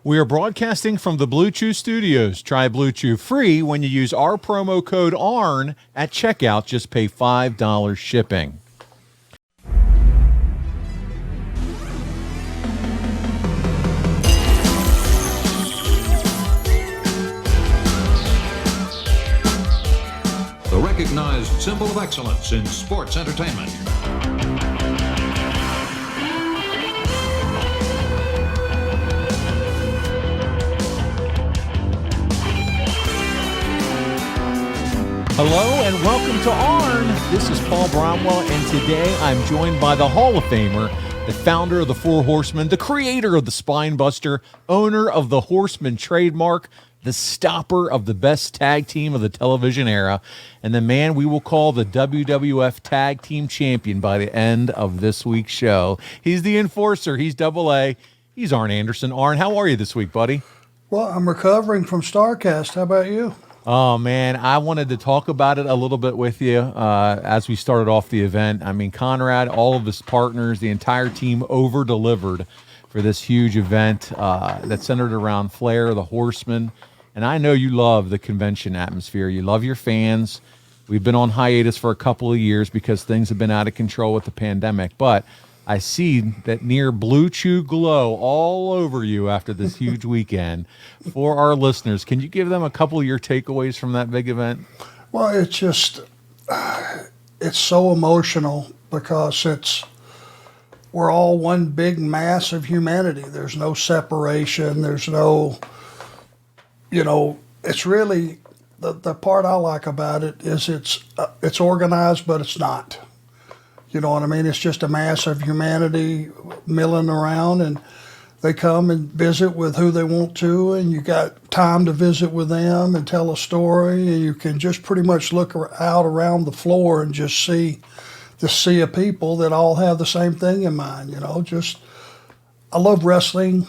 We are broadcasting from the Blue Chew Studios. Try Blue Chew free when you use our promo code ARN at checkout. Just pay $5 shipping. The recognized symbol of excellence in sports entertainment. Hello and welcome to Arn. This is Paul Bromwell, and today I'm joined by the Hall of Famer, the founder of the Four Horsemen, the creator of the Spine Buster, owner of the Horsemen trademark, the stopper of the best tag team of the television era, and the man we will call the WWF Tag Team Champion by the end of this week's show. He's the enforcer. He's AA. He's Arn Anderson. Arn, how are you this week, buddy? Well, I'm recovering from Starcast. How about you? Oh, man, I wanted to talk about it a little bit with you as we started off the event. I mean, Conrad, all of his partners, the entire team over-delivered for this huge event that centered around Flair, the Horsemen. And I know you love the convention atmosphere. You love your fans. We've been on hiatus for a couple of years because things have been out of control with the pandemic. But I see that near Blue Chew glow all over you after this huge weekend. For our listeners, can you give them a couple of your takeaways from that big event? Well, it's just, it's so emotional because we're all one big mass of humanity. There's no separation. There's no, it's really, the part I like about it is it's organized, but it's not. You know what I mean? It's just a mass of humanity milling around, and they come and visit with who they want to, and you got time to visit with them and tell a story, and you can just pretty much look out around the floor and just see the sea of people that all have the same thing in mind. I love wrestling,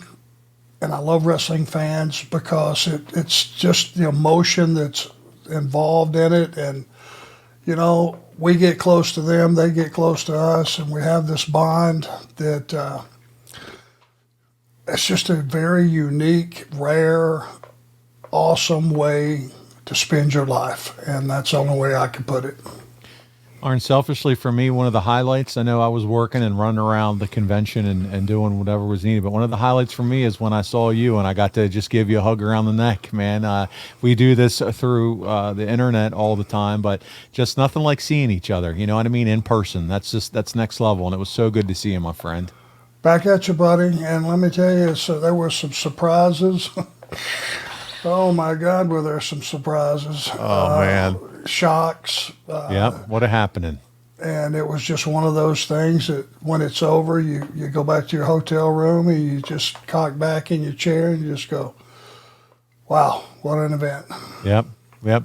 and I love wrestling fans because it's just the emotion that's involved in it, and we get close to them, they get close to us, and we have this bond that it's just a very unique, rare, awesome way to spend your life, and that's the only way I can put it. Arn, selfishly for me, one of the highlights, I know I was working and running around the convention and doing whatever was needed, but one of the highlights for me is when I saw you and I got to just give you a hug around the neck, man. We do this through the internet all the time, but just nothing like seeing each other, you know what I mean, in person. That's next level, and it was so good to see you, my friend. Back at you, buddy, and let me tell you, there were some surprises. Oh, my God, were there some surprises. Oh, man. Shocks. Yep, what a happening. And it was just one of those things that when it's over, you go back to your hotel room and you just cock back in your chair and you just go, wow, what an event. Yep,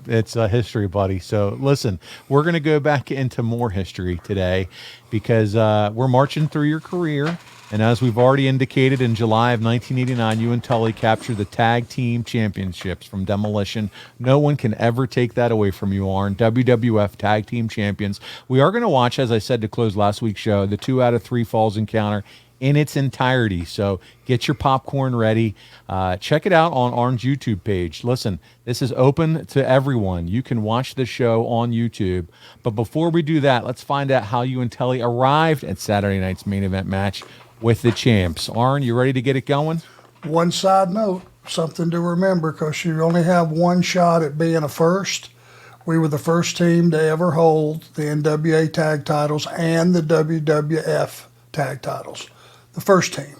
it's history, buddy. So listen, we're going to go back into more history today because we're marching through your career. And as we've already indicated, in July of 1989, you and Tully captured the Tag Team Championships from Demolition. No one can ever take that away from you, Arn. WWF Tag Team Champions. We are going to watch, as I said to close last week's show, the 2 out of 3 falls encounter in its entirety. So get your popcorn ready. Check it out on Arn's YouTube page. Listen, this is open to everyone. You can watch the show on YouTube. But before we do that, let's find out how you and Tully arrived at Saturday night's main event match with the champs. Arn, you ready to get it going? One side note, something to remember, because you only have one shot at being a first. We were the first team to ever hold the NWA tag titles and the WWF tag titles. The first team.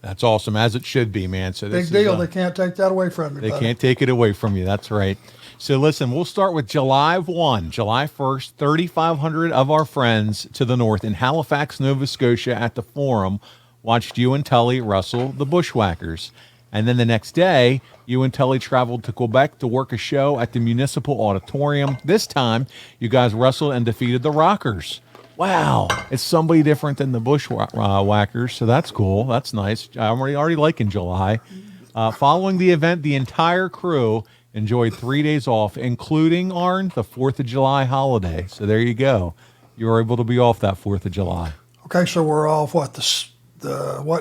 That's awesome, as it should be, man. So Big deal. They can't take that away from you. They can't take it away from you. That's right. So listen, we'll start with July 1st, 3,500 of our friends to the north in Halifax, Nova Scotia at the Forum watched you and Tully wrestle the Bushwhackers. And then the next day, you and Tully traveled to Quebec to work a show at the Municipal Auditorium. This time, you guys wrestled and defeated the Rockers. Wow, it's somebody different than the Bushwhackers, so that's cool. That's nice. I'm already liking July. Following the event, the entire crew enjoyed 3 days off, including, Arn, the 4th of July holiday. So there you go. You were able to be off that 4th of July. Okay, so we're off, what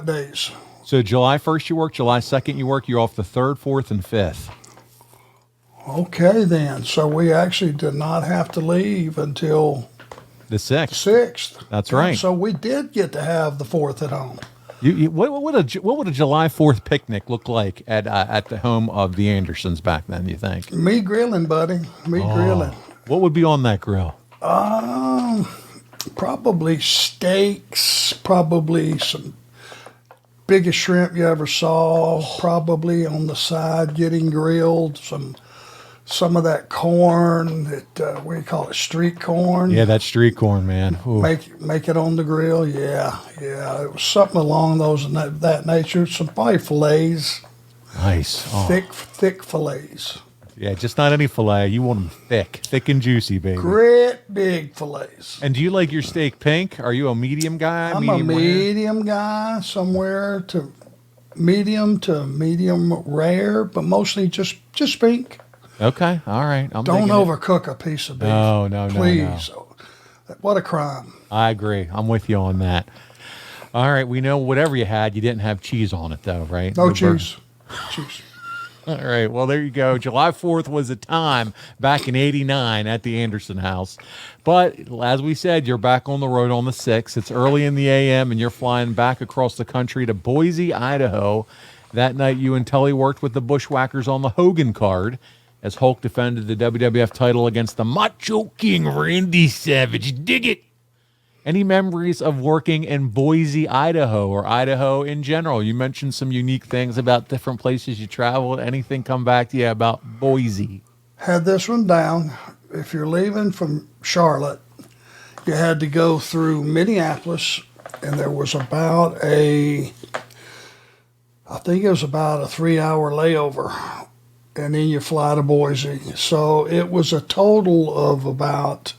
days? So July 1st you work, July 2nd you work, you're off the 3rd, 4th, and 5th. Okay, then. So we actually did not have to leave until The 6th. 6th. That's right. So we did get to have the 4th at home. What would a July 4th picnic look like at the home of the Andersons back then, you think? Me grilling, buddy. Me grilling. What would be on that grill? Probably steaks, probably some biggest shrimp you ever saw, probably on the side getting grilled, some of that corn that what do you call it, street corn. Yeah, that street corn, man. Ooh. Make it on the grill. Yeah. It was something along those that nature. Some probably fillets. Nice. Oh. Thick fillets. Yeah, just not any fillet. You want them thick and juicy, baby. Great big fillets. And do you like your steak pink? Are you a medium guy? I'm a medium guy, somewhere to medium rare, but mostly just pink. Okay, all right. Don't overcook a piece of beef. No, please. What a crime. I agree. I'm with you on that. All right, we know whatever you had, you didn't have cheese on it, though, right? No cheese. Cheese. All right, well, there you go. July 4th was a time back in '89 at the Anderson house. But as we said, you're back on the road on the 6th. It's early in the a.m., and you're flying back across the country to Boise, Idaho. That night, you and Tully worked with the Bushwhackers on the Hogan card as Hulk defended the WWF title against the Macho King Randy Savage. Dig it! Any memories of working in Boise, Idaho, or Idaho in general? You mentioned some unique things about different places you traveled. Anything come back to you about Boise? Had this one down. If you're leaving from Charlotte, you had to go through Minneapolis, and there was about a 3-hour layover, and then you fly to Boise. So it was a total of about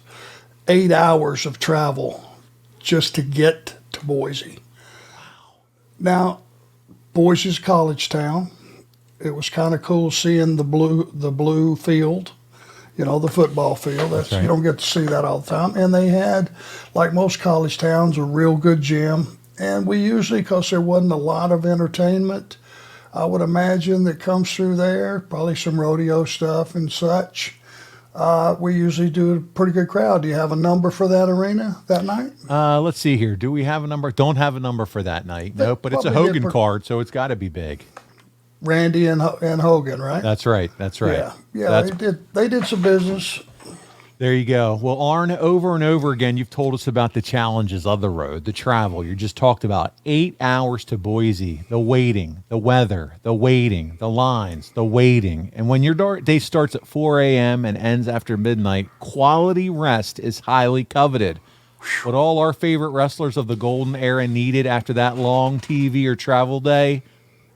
8 hours of travel just to get to Boise. Wow. Now, Boise's college town. It was kind of cool seeing the blue field, the football field. That's right. You don't get to see that all the time. And they had, like most college towns, a real good gym. And we usually, because there wasn't a lot of entertainment, I would imagine that comes through there, probably some rodeo stuff and such. We usually do a pretty good crowd. Do you have a number for that arena that night? Let's see here. Do we have a number? Don't have a number for that night. Nope, but it's a Hogan card, so it's got to be big. Randy and Hogan, right? That's right. Yeah. They did some business. There you go. Well, Arn, over and over again, you've told us about the challenges of the road, the travel. You just talked about 8 hours to Boise, the waiting, the weather, the waiting, the lines, the waiting. And when your day starts at 4 a.m. and ends after midnight, quality rest is highly coveted. What all our favorite wrestlers of the golden era needed after that long TV or travel day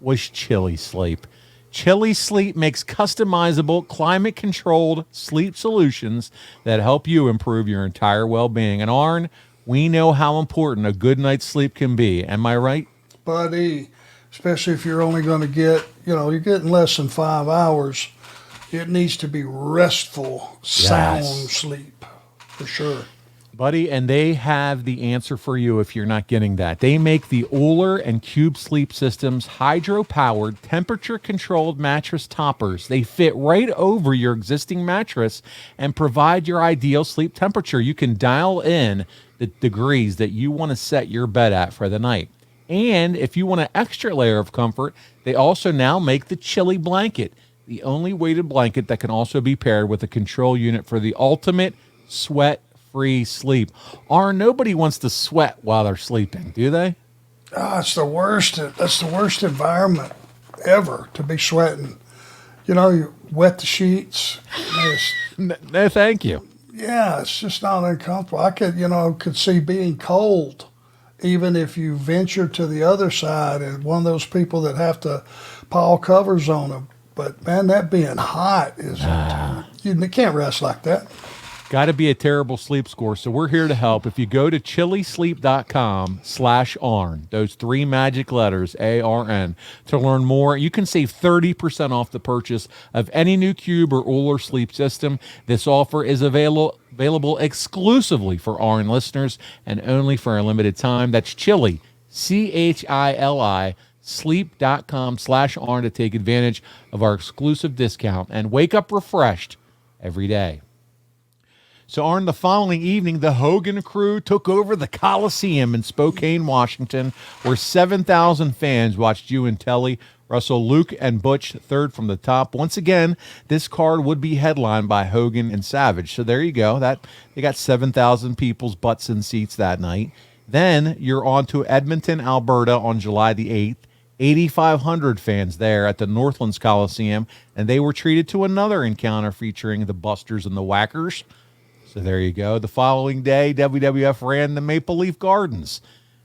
was chilly sleep. Chilly Sleep makes customizable, climate-controlled sleep solutions that help you improve your entire well-being. And Arn, we know how important a good night's sleep can be. Am I right? Buddy, especially if you're only going to get, you're getting less than 5 hours, it needs to be restful, sound sleep, for sure. Buddy, and they have the answer for you if you're not getting that. They make the Uller and Cube Sleep Systems hydro-powered, temperature-controlled mattress toppers. They fit right over your existing mattress and provide your ideal sleep temperature. You can dial in the degrees that you want to set your bed at for the night. And if you want an extra layer of comfort, they also now make the Chilly Blanket, the only weighted blanket that can also be paired with a control unit for the ultimate sweat-free sleep. Arn, nobody wants to sweat while they're sleeping, do they? It's the worst. That's the worst environment ever, to be sweating. You wet the sheets. No, thank you. Yeah, it's just not uncomfortable. I could see being cold, even if you venture to the other side and one of those people that have to pile covers on them. But man, that being hot you can't rest like that. Got to be a terrible sleep score, so we're here to help. If you go to chillysleep.com/Arn, those 3 magic letters, ARN, to learn more, you can save 30% off the purchase of any new Cube or Uller sleep system. This offer is available exclusively for Arn listeners and only for a limited time. That's Chilly, CHILI, sleep.com/Arn to take advantage of our exclusive discount and wake up refreshed every day. So, Arn, the following evening, the Hogan crew took over the Coliseum in Spokane, Washington, where 7,000 fans watched you and Telly wrestle Luke and Butch third from the top. Once again, this card would be headlined by Hogan and Savage. So there you go. They got 7,000 people's butts in seats that night. Then you're on to Edmonton, Alberta on July the 8th. 8,500 fans there at the Northlands Coliseum, and they were treated to another encounter featuring the Busters and the Whackers. So there you go. The following day, WWF ran the Maple Leaf Gardens.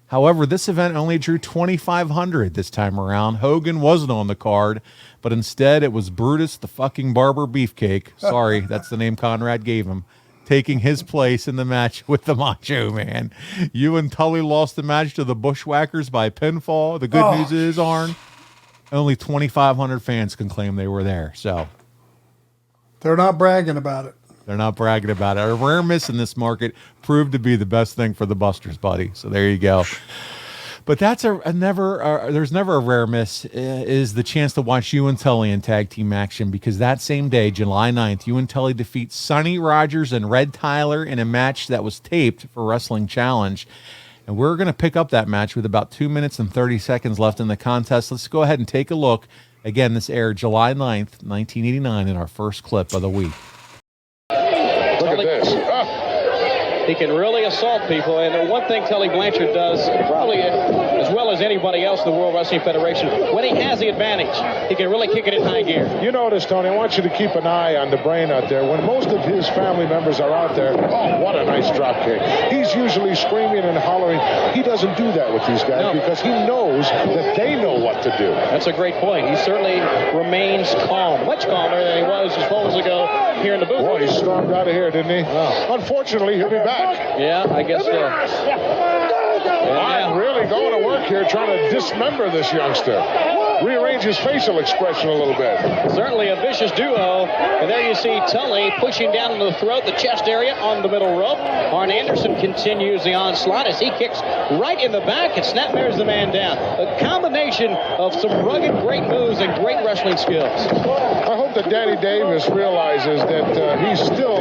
However, this event only drew 2,500 this time around. Hogan wasn't on the card, but instead it was Brutus the fucking Barber Beefcake. Sorry, that's the name Conrad gave him. Taking his place in the match with the Macho Man. You and Tully lost the match to the Bushwhackers by pinfall. The good news is, Arn, only 2,500 fans can claim they were there. So They're not bragging about it. They're not bragging about it. A rare miss in this market proved to be the best thing for the Busters, buddy. So there you go. But that's there's never a rare miss, is the chance to watch you and Tully in tag team action, because that same day, July 9th, you and Tully defeat Sonny Rogers and Red Tyler in a match that was taped for Wrestling Challenge. And we're going to pick up that match with about 2 minutes and 30 seconds left in the contest. Let's go ahead and take a look. Again, this aired July 9th, 1989 in our first clip of the week. Look at this. He can really assault people, and one thing Tully Blanchard does probably as well as anybody else in the World Wrestling Federation, when he has the advantage, he can really kick it in high gear. You notice, Tony, I want you to keep an eye on the brain out there. When most of his family members are out there, oh, what a nice drop kick. He's usually screaming and hollering. He doesn't do that with these guys because he knows that they know what to do. That's a great point. He certainly remains calm, much calmer than he was just moments ago here in the booth. Boy, he stormed out of here, didn't he? Oh. Unfortunately, he'll be back. Yeah, I guess so. I'm really going to work here trying to dismember this youngster. Rearrange his facial expression a little bit. Certainly a vicious duo. And there you see Tully pushing down into the throat, the chest area on the middle rope. Arn Anderson continues the onslaught as he kicks right in the back and snapmares the man down. A combination of some rugged, great moves and great wrestling skills. I hope that Danny Davis realizes that he's still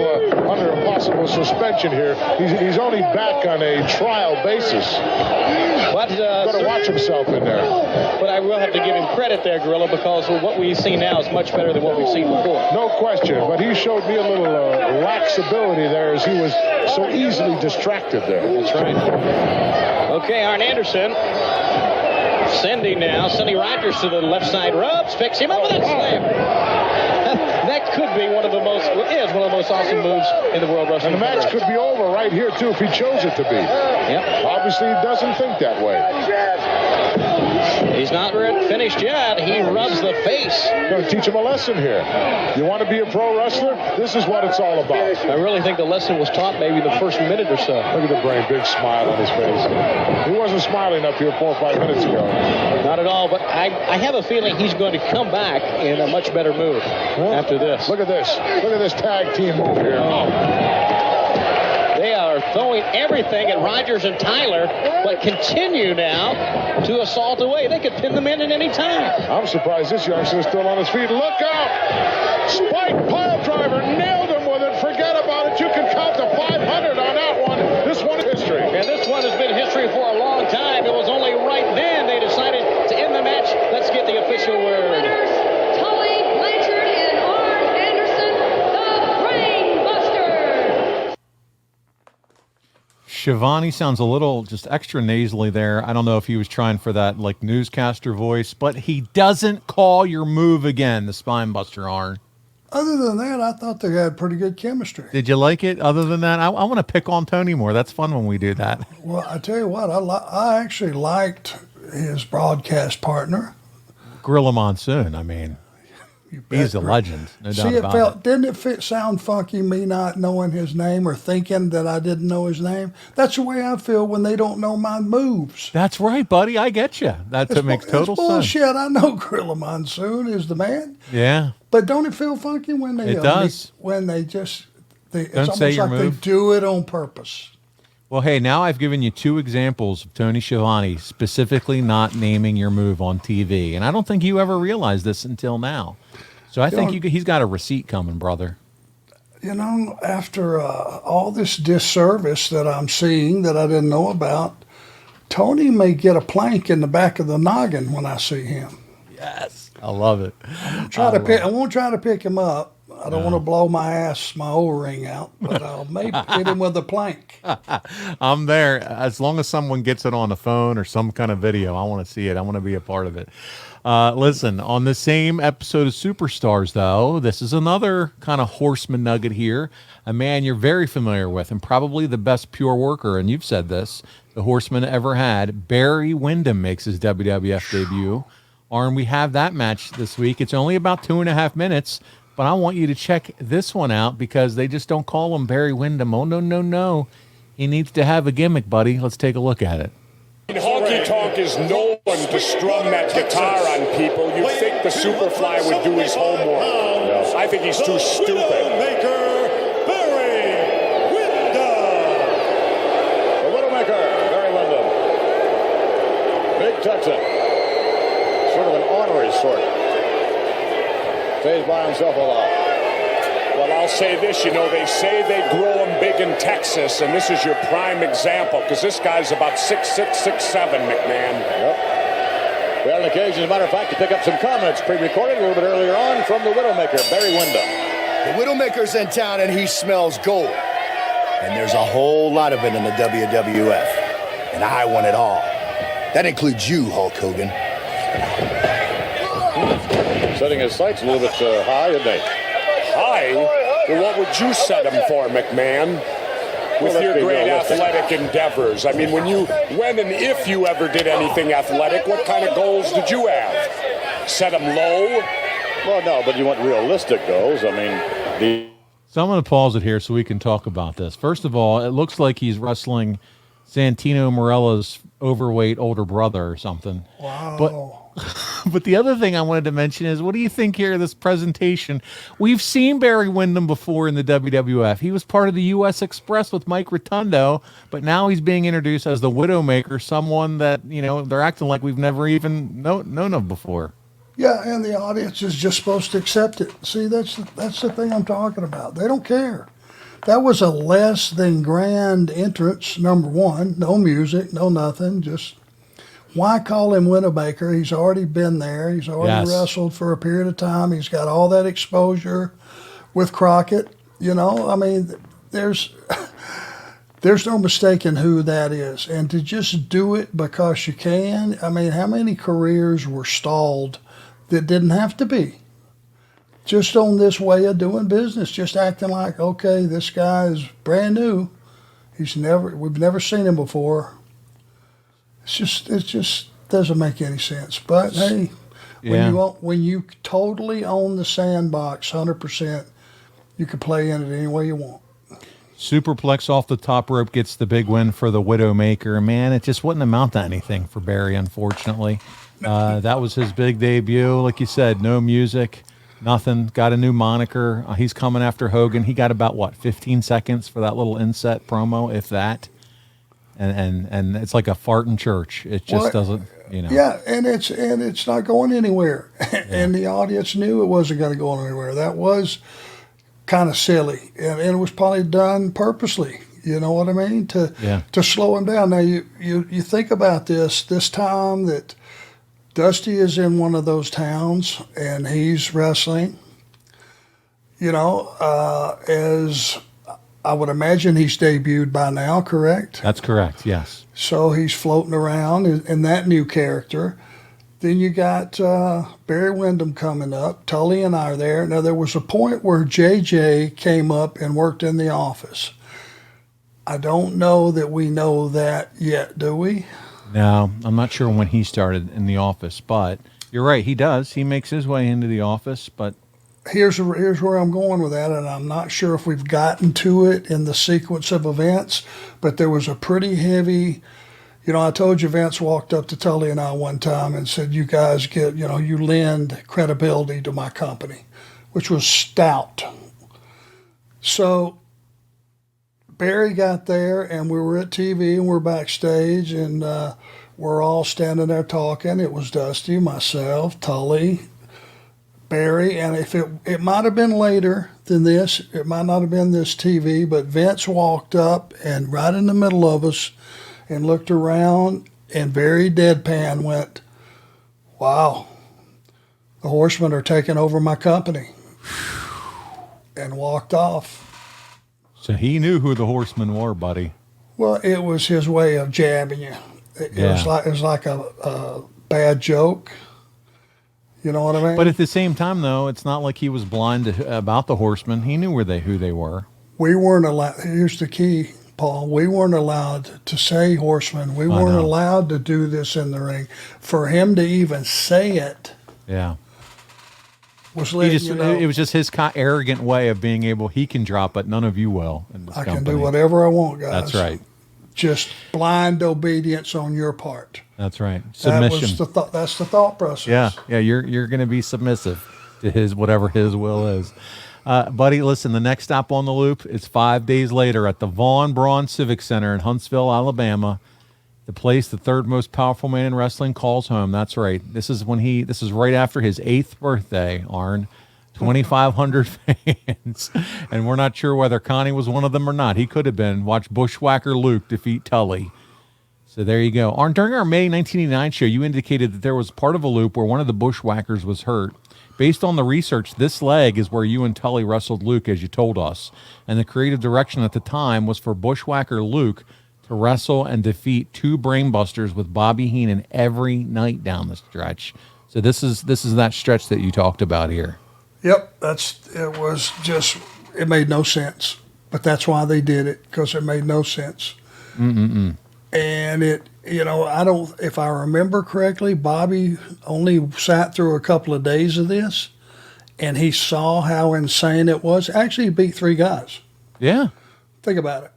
under a possible suspension here. He's only back on a trial basis. But Got to watch himself in there. But I will have to give him credit there, Gorilla, because what we see now is much better than what we've seen before. No question, but he showed me a little lax ability there as he was so easily distracted there. That's right. Okay, Arn Anderson sending now. Sonny Rogers to the left side ropes, picks him up with that slam. That could be one of the most awesome moves in the World Wrestling. And the match could be over right here, too, if he chose it to be. Yep. Obviously, he doesn't think that way. He's not finished yet. He rubs the face. Going to teach him a lesson here. You want to be a pro wrestler? This is what it's all about. I really think the lesson was taught maybe the first minute or so. Look at the brain, big smile on his face. He wasn't smiling up here 4 or 5 minutes ago. Not at all, but I have a feeling he's going to come back in a much better mood after this. Look at this. Look at this tag team move here. They are throwing everything at Rogers and Tyler, but continue now to assault away. They could pin them in at any time. I'm surprised this youngster is still on his feet. Look out! Spike pile driver, nailed him with it. Forget about it. You can count to 500 on that one. This one is history. And this one has been history for a long time. It was only right then they decided to end the match. Let's get the official word. Tully Blanchard and Arn Anderson, the Brainbuster. Shivani sounds a little just extra nasally there. I don't know if he was trying for that like newscaster voice, but he doesn't call your move again, the Spine Buster, Arn. Other than that, I thought they had pretty good chemistry. Did you like it? Other than that, I want to pick on Tony more. That's fun when we do that. Well, I tell you what, I actually liked his broadcast partner. Gorilla Monsoon, I mean, he's a legend. No doubt about it. Didn't it sound funky, me not knowing his name or thinking that I didn't know his name? That's the way I feel when they don't know my moves. That's right, buddy. I get you. That makes total sense. Bullshit. I know Gorilla Monsoon is the man. Yeah. But don't it feel funky when they It does. when they just it's Don't almost say your like move. they do it on purpose. Well, hey, now I've given you 2 examples of Tony Schiavone specifically not naming your move on TV, and I don't think you ever realized this until now. So I think he's got a receipt coming, brother. You know, after all this disservice that I'm seeing that I didn't know about, Tony may get a plank in the back of the noggin when I see him. Yes. I love it. I won't try to pick him up. I don't want to blow my O-ring out, but I'll maybe hit him with a plank. I'm there. As long as someone gets it on the phone or some kind of video, I want to see it. I want to be a part of it. Listen, on the same episode of Superstars, though, this is another kind of Horseman nugget here. A man you're very familiar with and probably the best pure worker, and you've said this, the Horseman ever had. Barry Windham makes his WWF debut. Arn, we have that match this week. It's only about 2.5 minutes. But I want you to check this one out because they just don't call him Barry Windham. Oh, no, no, no. He needs to have a gimmick, buddy. Let's take a look at it. Honky Tonk is known to strum that guitar on people. You'd think the Superfly would do his homework. No, I think he's too stupid. Barry Windham. The Widowmaker, Barry Windham. Big Texan. Sort of an honorary sort. Stays by himself a lot. Well, I'll say this, you know, they say they grow them big in Texas, and this is your prime example, because this guy's about 6'6", 6'7", McMahon. Yep. We had an occasion, as a matter of fact, to pick up some comments pre-recorded a little bit earlier on from the Widowmaker, Barry Windham. The Widowmaker's in town and he smells gold. And there's a whole lot of it in the WWF. And I want it all. That includes you, Hulk Hogan. Setting his sights a little bit high, isn't he? High? Well, what would you set him for, McMahon? With Well, your let's be great realistic. athletic endeavors. I mean, when and if you ever did anything athletic, what kind of goals did you have? Set him low? Well, no, but you want realistic goals. I mean, So I'm going to pause it here so we can talk about this. First of all, it looks like he's wrestling Santino Marella's overweight older brother or something. Wow. But the other thing I wanted to mention is, what do you think here of this presentation? We've seen Barry Windham before in the WWF. He was part of the U.S. Express with Mike Rotundo, but now he's being introduced as the Widowmaker, someone that, you know, they're acting like we've never even known of before. Yeah, and the audience is just supposed to accept it. See, that's the thing I'm talking about. They don't care. That was a less than grand entrance, number one. No music, no nothing. Just why call him Widowmaker? He's already been there. He's already wrestled for a period of time. He's got all that exposure with Crockett. You know, I mean, there's no mistaking who that is. And to just do it because you can, I mean, how many careers were stalled that didn't have to be? Just on this way of doing business, just acting like, okay, this guy is brand new. We've never seen him before. It just doesn't make any sense. But hey, when you totally own the sandbox 100%, you can play in it any way you want. Superplex off the top rope gets the big win for the Widowmaker. Man, it just wouldn't amount to anything for Barry, unfortunately. That was his big debut. Like you said, no music, nothing. Got a new moniker. He's coming after Hogan. He got about, 15 seconds for that little inset promo, if that. And it's like a fart in church. It just doesn't, you know. Yeah, and it's not going anywhere. And the audience knew it wasn't going to go anywhere. That was kind of silly, and it was probably done purposely. You know what I mean? To slow him down. Now you think about this time that Dusty is in one of those towns and he's wrestling. You know, as I would imagine he's debuted by now, correct? That's correct, yes. So he's floating around in that new character. Then you got Barry Windham coming up. Tully and I are there. Now, there was a point where JJ came up and worked in the office. I don't know that we know that yet, do we? No, I'm not sure when he started in the office, but you're right, he does. He makes his way into the office, but Here's where I'm going with that, and I'm not sure if we've gotten to it in the sequence of events, but there was a pretty heavy, you know, I told you Vince walked up to Tully and I one time and said, you guys you lend credibility to my company, which was stout. So Barry got there, and we were at TV, and we're backstage, and we're all standing there talking. It was Dusty, myself, Tully, Barry, and if it might have been later than this, it might not have been this TV, but Vince walked up and right in the middle of us and looked around and very deadpan went, "Wow, the Horsemen are taking over my company," and walked off. So he knew who the Horsemen were, buddy. Well, it was his way of jabbing you. It was like a bad joke. You know what I mean? But at the same time, though, it's not like he was blind about the Horsemen. He knew who they were. We weren't allowed. Here's the key, Paul. We weren't allowed to say Horsemen. We weren't allowed to do this in the ring. For him to even say it, was letting you know. It was just his arrogant way of being able. He can drop it. None of you will. In this I company. can do whatever I want, guys. That's right. Just blind obedience on your part. That's right. Submission. That's the thought process. Yeah. You're going to be submissive to his whatever his will is, buddy. Listen, the next stop on the loop is 5 days later at the Vaughn Braun Civic Center in Huntsville, Alabama. The place the third most powerful man in wrestling calls home. That's right. This is right after his 8th birthday. Arn. 2,500 fans, and we're not sure whether Connie was one of them or not. He could have been. Watch Bushwhacker Luke defeat Tully. So there you go. Arn, during our May 1989 show, you indicated that there was part of a loop where one of the Bushwhackers was hurt. Based on the research, this leg is where you and Tully wrestled Luke, as you told us. And the creative direction at the time was for Bushwhacker Luke to wrestle and defeat 2 brainbusters with Bobby Heenan every night down the stretch. So this is that stretch that you talked about here. Yep, it made no sense. But that's why they did it, because it made no sense. And if I remember correctly, Bobby only sat through a couple of days of this, and he saw how insane it was. Actually, he beat 3 guys. Yeah. Think about it.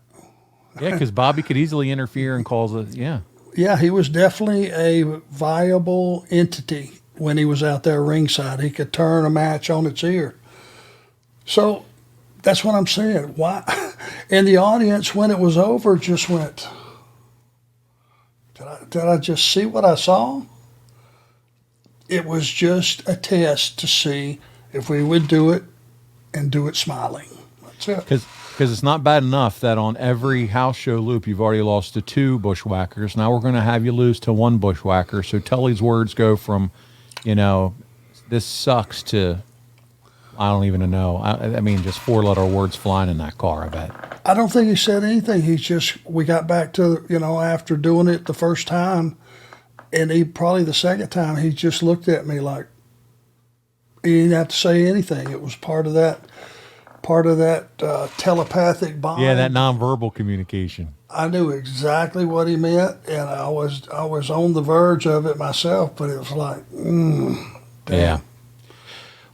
Yeah, because Bobby could easily interfere and cause it. Yeah. Yeah, he was definitely a viable entity. When he was out there ringside, he could turn a match on its ear. So that's what I'm saying. Why? And the audience, when it was over, just went, did I just see what I saw? It was just a test to see if we would do it and do it smiling. That's it. Because it's not bad enough that on every house show loop you've already lost to 2 Bushwhackers. Now we're going to have you lose to 1 Bushwhacker. So Tully's words go from, this sucks to, I don't even know. I mean, just 4-letter words flying in that car, I bet. I don't think he said anything. We got back to, after doing it the first time, and probably the second time, he just looked at me like, he didn't have to say anything. It was part of that telepathic bond. Yeah, that nonverbal communication. I knew exactly what he meant, and I was on the verge of it myself, but it was like, damn. Yeah.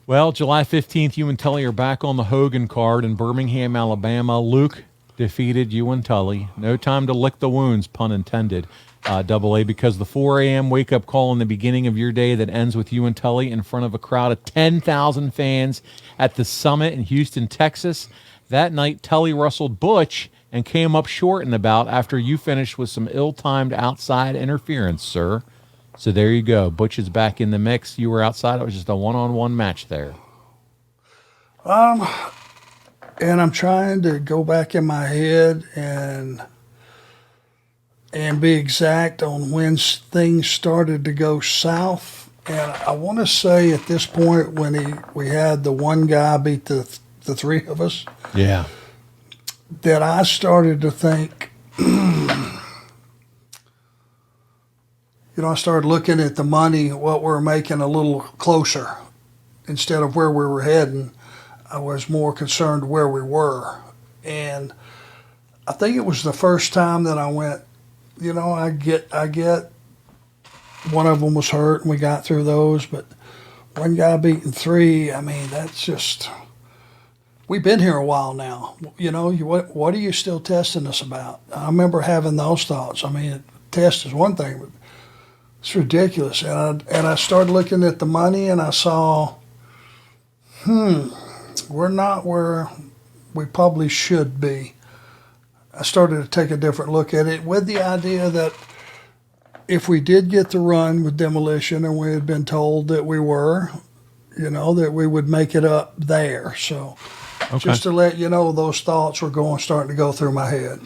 Well, July 15th, you and Tully are back on the Hogan card in Birmingham, Alabama. Luke defeated you and Tully. No time to lick the wounds, pun intended, AA, because the 4 a.m. wake-up call in the beginning of your day that ends with you and Tully in front of a crowd of 10,000 fans at the Summit in Houston, Texas. That night, Tully wrestled Butch and came up short in the bout after you finished with some ill-timed outside interference, sir. So there you go. Butch is back in the mix. You were outside. It was just a one-on-one match there. And I'm trying to go back in my head and be exact on when things started to go south. And I want to say at this point when we had the one guy beat the 3 of us. Yeah. That I started to think, I started looking at the money, what we're making a little closer instead of where we were heading. I was more concerned where we were. And I think it was the first time that I went, I get one of them was hurt and we got through those, but one guy beating 3, I mean, that's just, we've been here a while now. What are you still testing us about? I remember having those thoughts. I mean, test is one thing, but it's ridiculous. And I started looking at the money and I saw, we're not where we probably should be. I started to take a different look at it with the idea that if we did get the run with Demolition, and we had been told that we were, that we would make it up there. So just to let you know, those thoughts were starting to go through my head.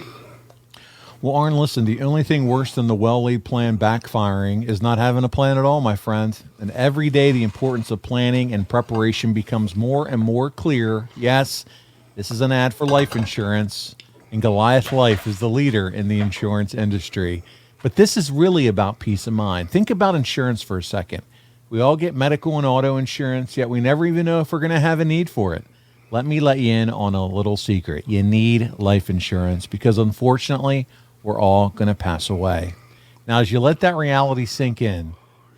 Well, Arn, listen, the only thing worse than the well-laid plan backfiring is not having a plan at all, my friend. And every day the importance of planning and preparation becomes more and more clear. Yes, this is an ad for life insurance, and Goliath Life is the leader in the insurance industry. But this is really about peace of mind. Think about insurance for a second. We all get medical and auto insurance, yet we never even know if we're going to have a need for it. Let me let you in on a little secret. You need life insurance because, unfortunately, we're all going to pass away. Now, as you let that reality sink in,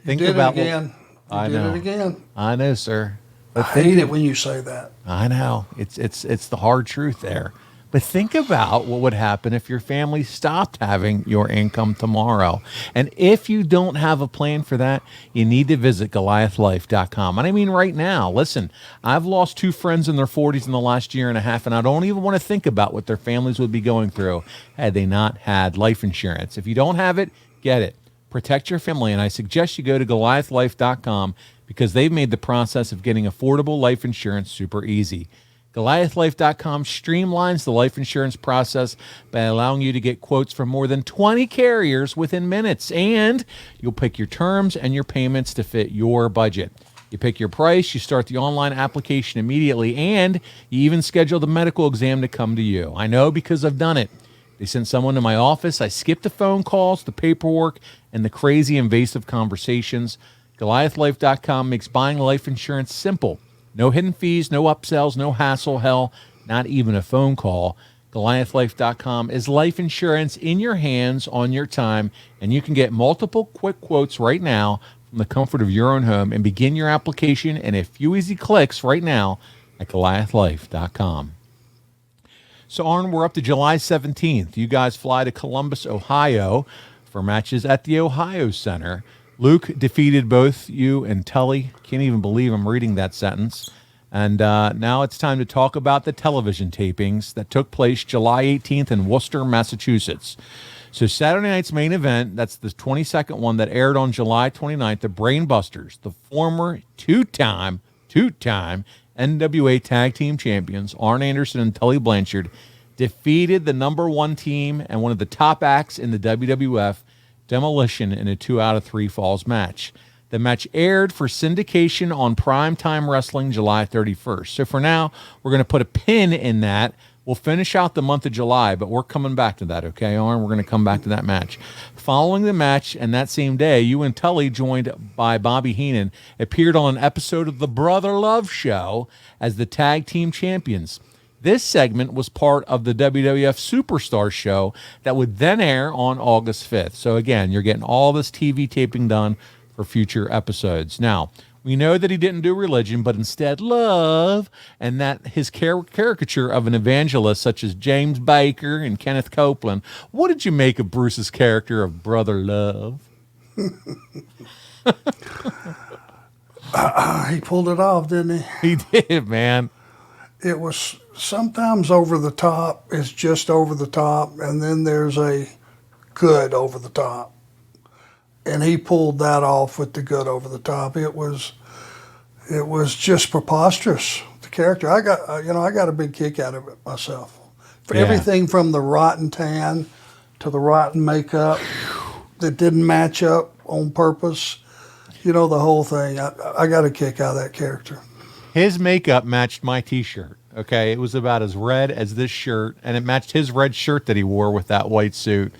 think about it again. I did know. It again. I know, sir. But I hate it when you say that. I know. It's the hard truth there. But think about what would happen if your family stopped having your income tomorrow. And if you don't have a plan for that, you need to visit GoliathLife.com. And I mean right now, listen, I've lost 2 friends in their 40s in the last year and a half, and I don't even want to think about what their families would be going through had they not had life insurance. If you don't have it, get it. Protect your family, and I suggest you go to GoliathLife.com because they've made the process of getting affordable life insurance super easy. GoliathLife.com streamlines the life insurance process by allowing you to get quotes from more than 20 carriers within minutes, and you'll pick your terms and your payments to fit your budget. You pick your price, you start the online application immediately, and you even schedule the medical exam to come to you. I know because I've done it. They sent someone to my office. I skipped the phone calls, the paperwork, and the crazy invasive conversations. GoliathLife.com makes buying life insurance simple. No hidden fees, no upsells, no hassle, hell, not even a phone call. GoliathLife.com is life insurance in your hands on your time, and you can get multiple quick quotes right now from the comfort of your own home and begin your application in a few easy clicks right now at GoliathLife.com. So, Arn, we're up to July 17th. You guys fly to Columbus, Ohio for matches at the Ohio Center. Luke defeated both you and Tully. Can't even believe I'm reading that sentence. And now it's time to talk about the television tapings that took place July 18th in Worcester, Massachusetts. So Saturday night's main event, that's the 22nd one that aired on July 29th, the Brainbusters, the former two-time NWA Tag Team Champions, Arn Anderson and Tully Blanchard, defeated the number 1 team and one of the top acts in the WWF, Demolition, in a 2 out of 3 falls match. The match aired for syndication on Primetime Wrestling July 31st. So for now, we're going to put a pin in that. We'll finish out the month of July, but we're coming back to that, okay, Arn? We're going to come back to that match. Following the match, and that same day, you and Tully, joined by Bobby Heenan, appeared on an episode of the Brother Love Show as the Tag Team Champions. This segment was part of the WWF Superstar show that would then air on August 5th. So again, you're getting all this TV taping done for future episodes. Now, we know that he didn't do religion, but instead love, and that his caricature of an evangelist such as James Baker and Kenneth Copeland. What did you make of Bruce's character of Brother Love? He pulled it off, didn't he? He did, man. It was sometimes over the top. It's just over the top, and then there's a good over the top. And he pulled that off with the good over the top. It was just preposterous. The character, I got a big kick out of it myself. For everything from the rotten tan to the rotten makeup that didn't match up on purpose, the whole thing. I got a kick out of that character. His makeup matched my T-shirt. Okay, it was about as red as this shirt, and it matched his red shirt that he wore with that white suit.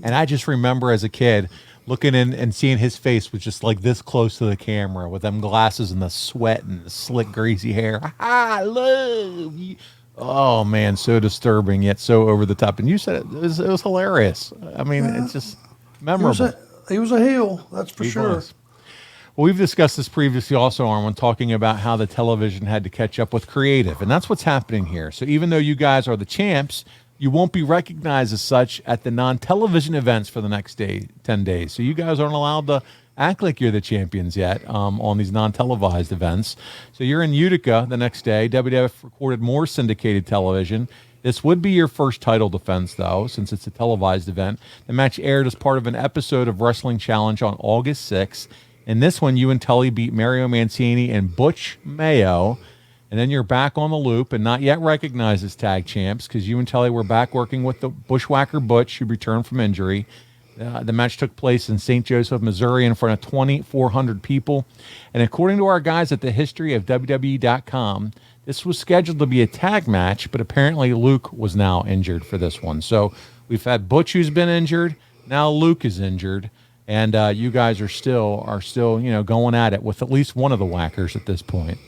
And I just remember as a kid looking in and seeing his face was just like this close to the camera with them glasses and the sweat and the slick, greasy hair. I love you. Oh, man, so disturbing, yet so over the top. And you said it was hilarious. I mean, it's just memorable. He was a heel, that's for sure. Was. Well, we've discussed this previously also, Arn, when talking about how the television had to catch up with creative, and that's what's happening here. So even though you guys are the champs, you won't be recognized as such at the non-television events for the next 10 days. So you guys aren't allowed to act like you're the champions yet on these non-televised events. So you're in Utica the next day. WWF recorded more syndicated television. This would be your first title defense, though, since it's a televised event. The match aired as part of an episode of Wrestling Challenge on August 6th. In this one, you and Tully beat Mario Mancini and Butch Mayo. And then you're back on the loop and not yet recognized as tag champs because you and Tully were back working with the Bushwhacker Butch, who returned from injury. The match took place in St. Joseph, Missouri, in front of 2,400 people. And according to our guys at the history of WWE.com, this was scheduled to be a tag match, but apparently Luke was now injured for this one. So we've had Butch, who's been injured. Now Luke is injured. And you guys are still, going at it with at least one of the Whackers at this point.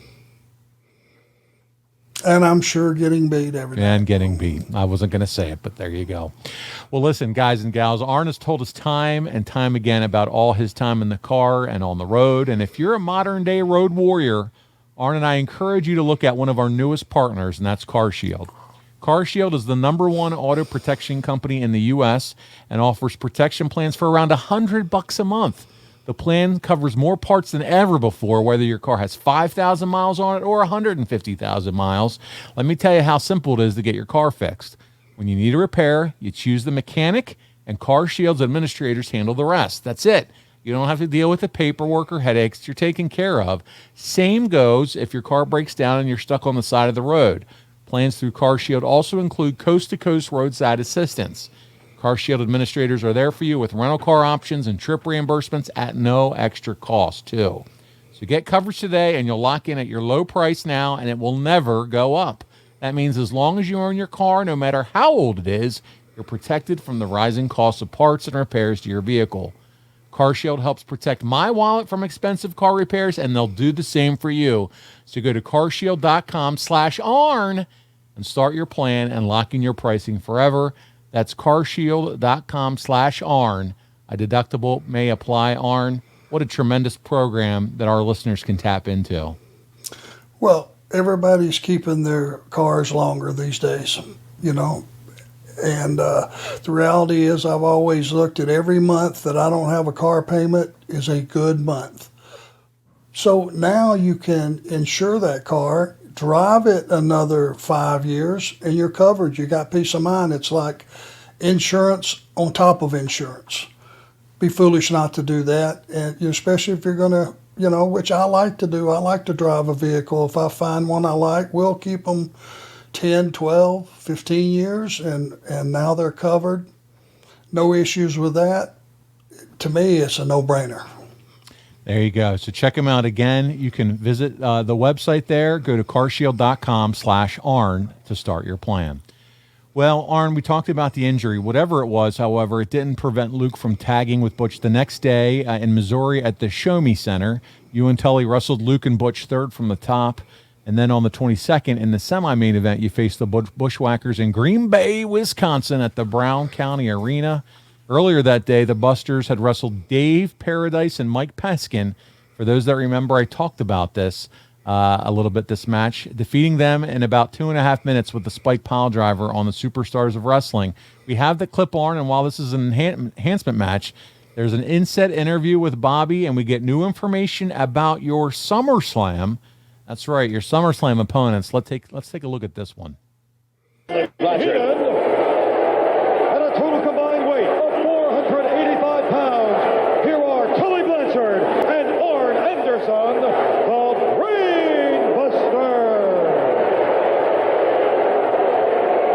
And I'm sure getting beat every day. And getting beat. I wasn't going to say it, but there you go. Well, listen, guys and gals, Arn has told us time and time again about all his time in the car and on the road. And if you're a modern-day road warrior, Arn and I encourage you to look at one of our newest partners, and that's CarShield. CarShield is the #1 auto protection company in the U.S. and offers protection plans for around $100 a month. The plan covers more parts than ever before, whether your car has 5,000 miles on it or 150,000 miles. Let me tell you how simple it is to get your car fixed. When you need a repair, you choose the mechanic, and CarShield's administrators handle the rest. That's it. You don't have to deal with the paperwork or headaches. You're taken care of. Same goes if your car breaks down and you're stuck on the side of the road. Plans through CarShield also include coast-to-coast roadside assistance. CarShield administrators are there for you with rental car options and trip reimbursements at no extra cost, too. So get coverage today, and you'll lock in at your low price now, and it will never go up. That means as long as you own your car, no matter how old it is, you're protected from the rising costs of parts and repairs to your vehicle. CarShield helps protect my wallet from expensive car repairs, and they'll do the same for you. So go to carshield.com/Arn and start your plan and lock in your pricing forever. That's carshield.com/Arn. A deductible may apply, Arn. What a tremendous program that our listeners can tap into. Well, everybody's keeping their cars longer these days, And the reality is I've always looked at every month that I don't have a car payment is a good month. So now you can insure that car, drive it another 5 years, and you're covered. You got peace of mind. It's like insurance on top of insurance. Be foolish not to do that, and especially if you're going to, which I like to do. I like to drive a vehicle. If I find one I like, we'll keep them 10, 12, 15 years, and now they're covered. No issues with that. To me, it's a no-brainer. There you go. So check them out again. You can visit the website there. Go to carshield.com/Arn to start your plan. Well, Arn, we talked about the injury. Whatever it was, however, it didn't prevent Luke from tagging with Butch the next day in Missouri at the Show Me Center. You and Tully wrestled Luke and Butch third from the top. And then on the 22nd, in the semi-main event, you faced the Bushwhackers in Green Bay, Wisconsin at the Brown County Arena. Earlier that day, the Busters had wrestled Dave Paradise and Mike Peskin. For those that remember, I talked about this a little bit, this match, defeating them in about 2.5 minutes with the spike pile driver on the Superstars of Wrestling. We have the clip on, and while this is an enhancement match, there's an inset interview with Bobby, and we get new information about your Summerslam. That's right, your SummerSlam opponents. Let's take a look at this one. At a total combined weight of 485 pounds, here are Tully Blanchard and Arn Anderson, the Brain Buster.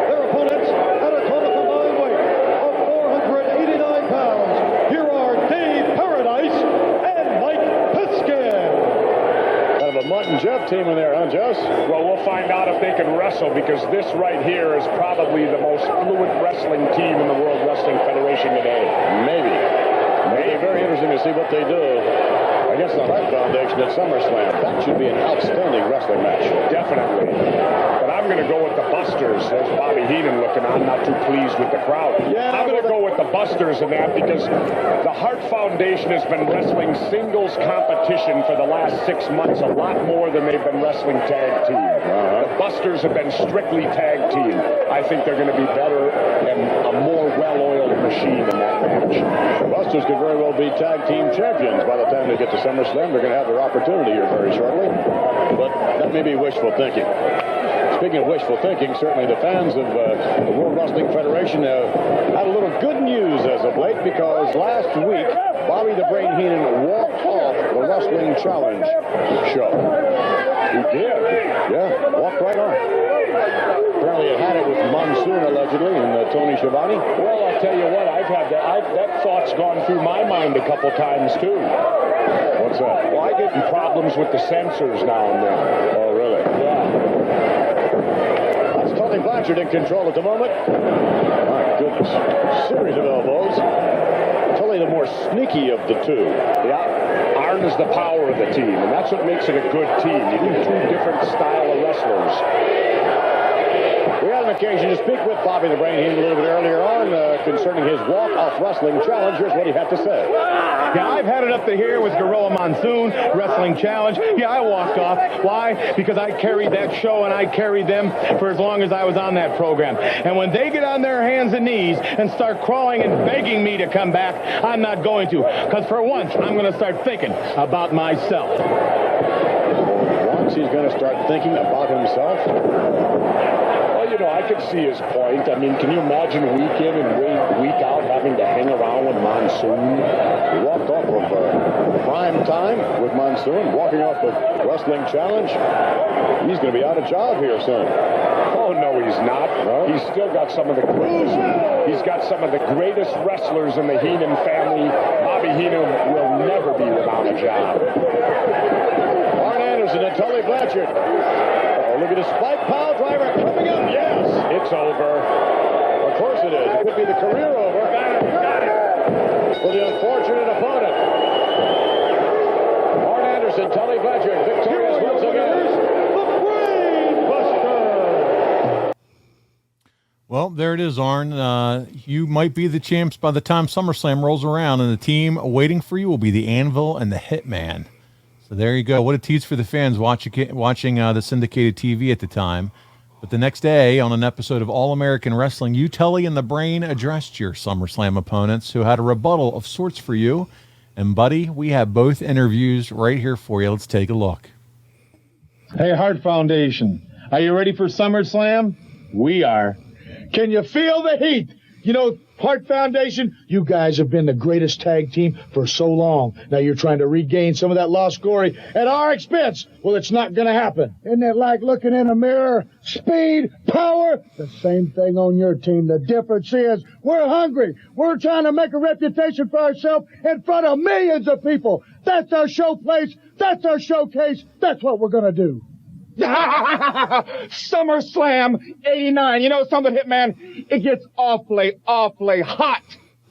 Their opponents at a total combined weight of 489 pounds, here are Dave Paradise and Mike Peskin. Kind of a Mutt and Jeff team in there, huh, Jess? Well, we'll find out if they can wrestle, because this right here is probably the most fluent wrestling team in the World Wrestling Federation today. Maybe. It'll be very interesting to see what they do against the Hart Foundation at SummerSlam. That should be an outstanding wrestling match. Definitely. But I'm going to go with the Busters. There's Bobby Heenan looking on, not too pleased with the crowd. Yeah, I'm going to go with the Busters in that, because the Hart Foundation has been wrestling singles competition for the last 6 months, a lot more than they've been wrestling tag team. The Busters have been strictly tag team. I think they're going to be better and a more well-oiled machine in that match. The Busters could very well be tag team champions by the time they get to SummerSlam. They're going to have their opportunity here very shortly, but that may be wishful thinking. Speaking of wishful thinking, certainly the fans of the World Wrestling Federation had a little good news as of late, because last week, Bobby the Brain Heenan walked off the Wrestling Challenge show. He did. Yeah, walked right on. Apparently it had it with Monsoon, allegedly, and Tony Schiavone. Well, I'll tell you what, that thought's gone through my mind a couple times, too. What's that? Well, I get in problems with the censors now and then. Oh, really? Yeah. That's Tony Blanchard in control at the moment. My goodness. Series of elbows. Totally the more sneaky of the two. Yeah. Arn is the power of the team, and that's what makes it a good team. You get two different style of wrestlers. We had an occasion to speak with Bobby the Brain Heenan a little bit earlier on concerning his walk-off wrestling challenge. Here's what he had to say. Yeah, I've had it up to here with Gorilla Monsoon, Wrestling Challenge. Yeah, I walked off. Why? Because I carried that show and I carried them for as long as I was on that program. And when they get on their hands and knees and start crawling and begging me to come back, I'm not going to. Because for once, I'm going to start thinking about myself. Once he's going to start thinking about himself? You know, I could see his point. I mean, can you imagine week in and week out having to hang around with Monsoon? He walked off of prime time with Monsoon, walking off the Wrestling Challenge. He's going to be out of job here soon. Oh, no, he's not. No? He's still got some of the greatest. He's got some of the greatest wrestlers in the Heenan family. Bobby Heenan will never be without a job. Arn Anderson and Tully Blanchard. Look at his spike pile driver coming up. Yes, it's over. Of course it is. It could be the career over. Got it. For the unfortunate opponent. Arn Anderson, Tully Blanchard, victorious once again. The Brain Buster. Well, there it is, Arn. You might be the champs by the time SummerSlam rolls around, and the team waiting for you will be the Anvil and the Hitman. So there you go. What a tease for the fans watching the syndicated TV at the time. But the next day, on an episode of All American Wrestling, you, Tully, and the Brain addressed your SummerSlam opponents, who had a rebuttal of sorts for you. And, buddy, we have both interviews right here for you. Let's take a look. Hey, Heart Foundation, are you ready for SummerSlam? We are. Can you feel the heat? You know, Heart Foundation, you guys have been the greatest tag team for so long. Now you're trying to regain some of that lost glory at our expense. Well, it's not going to happen. Isn't it like looking in a mirror? Speed, power, the same thing on your team. The difference is we're hungry. We're trying to make a reputation for ourselves in front of millions of people. That's our showplace. That's our showcase. That's what we're going to do. SummerSlam 89. You know something, Hitman? It gets awfully hot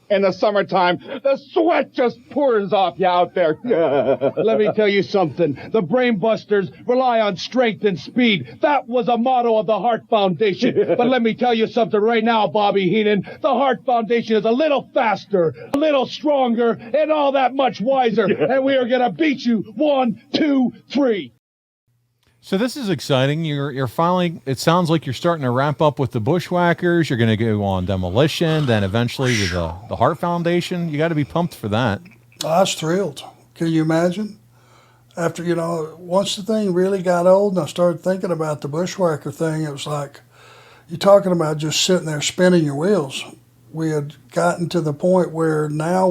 in the summertime. The sweat just pours off you out there. Let me tell you something. The Brain Busters rely on strength and speed. That was a motto of the Heart Foundation. But let me tell you something right now, Bobby Heenan. The Heart Foundation is a little faster, a little stronger, and all that much wiser. And we are going to beat you 1, 2, 3. So this is exciting. You're finally, it sounds like you're starting to wrap up with the Bushwhackers. You're going to go on Demolition, then eventually with the Heart Foundation. You got to be pumped for that. I was thrilled. Can you imagine? After, once the thing really got old and I started thinking about the Bushwhacker thing, it was like, you're talking about just sitting there spinning your wheels. We had gotten to the point where now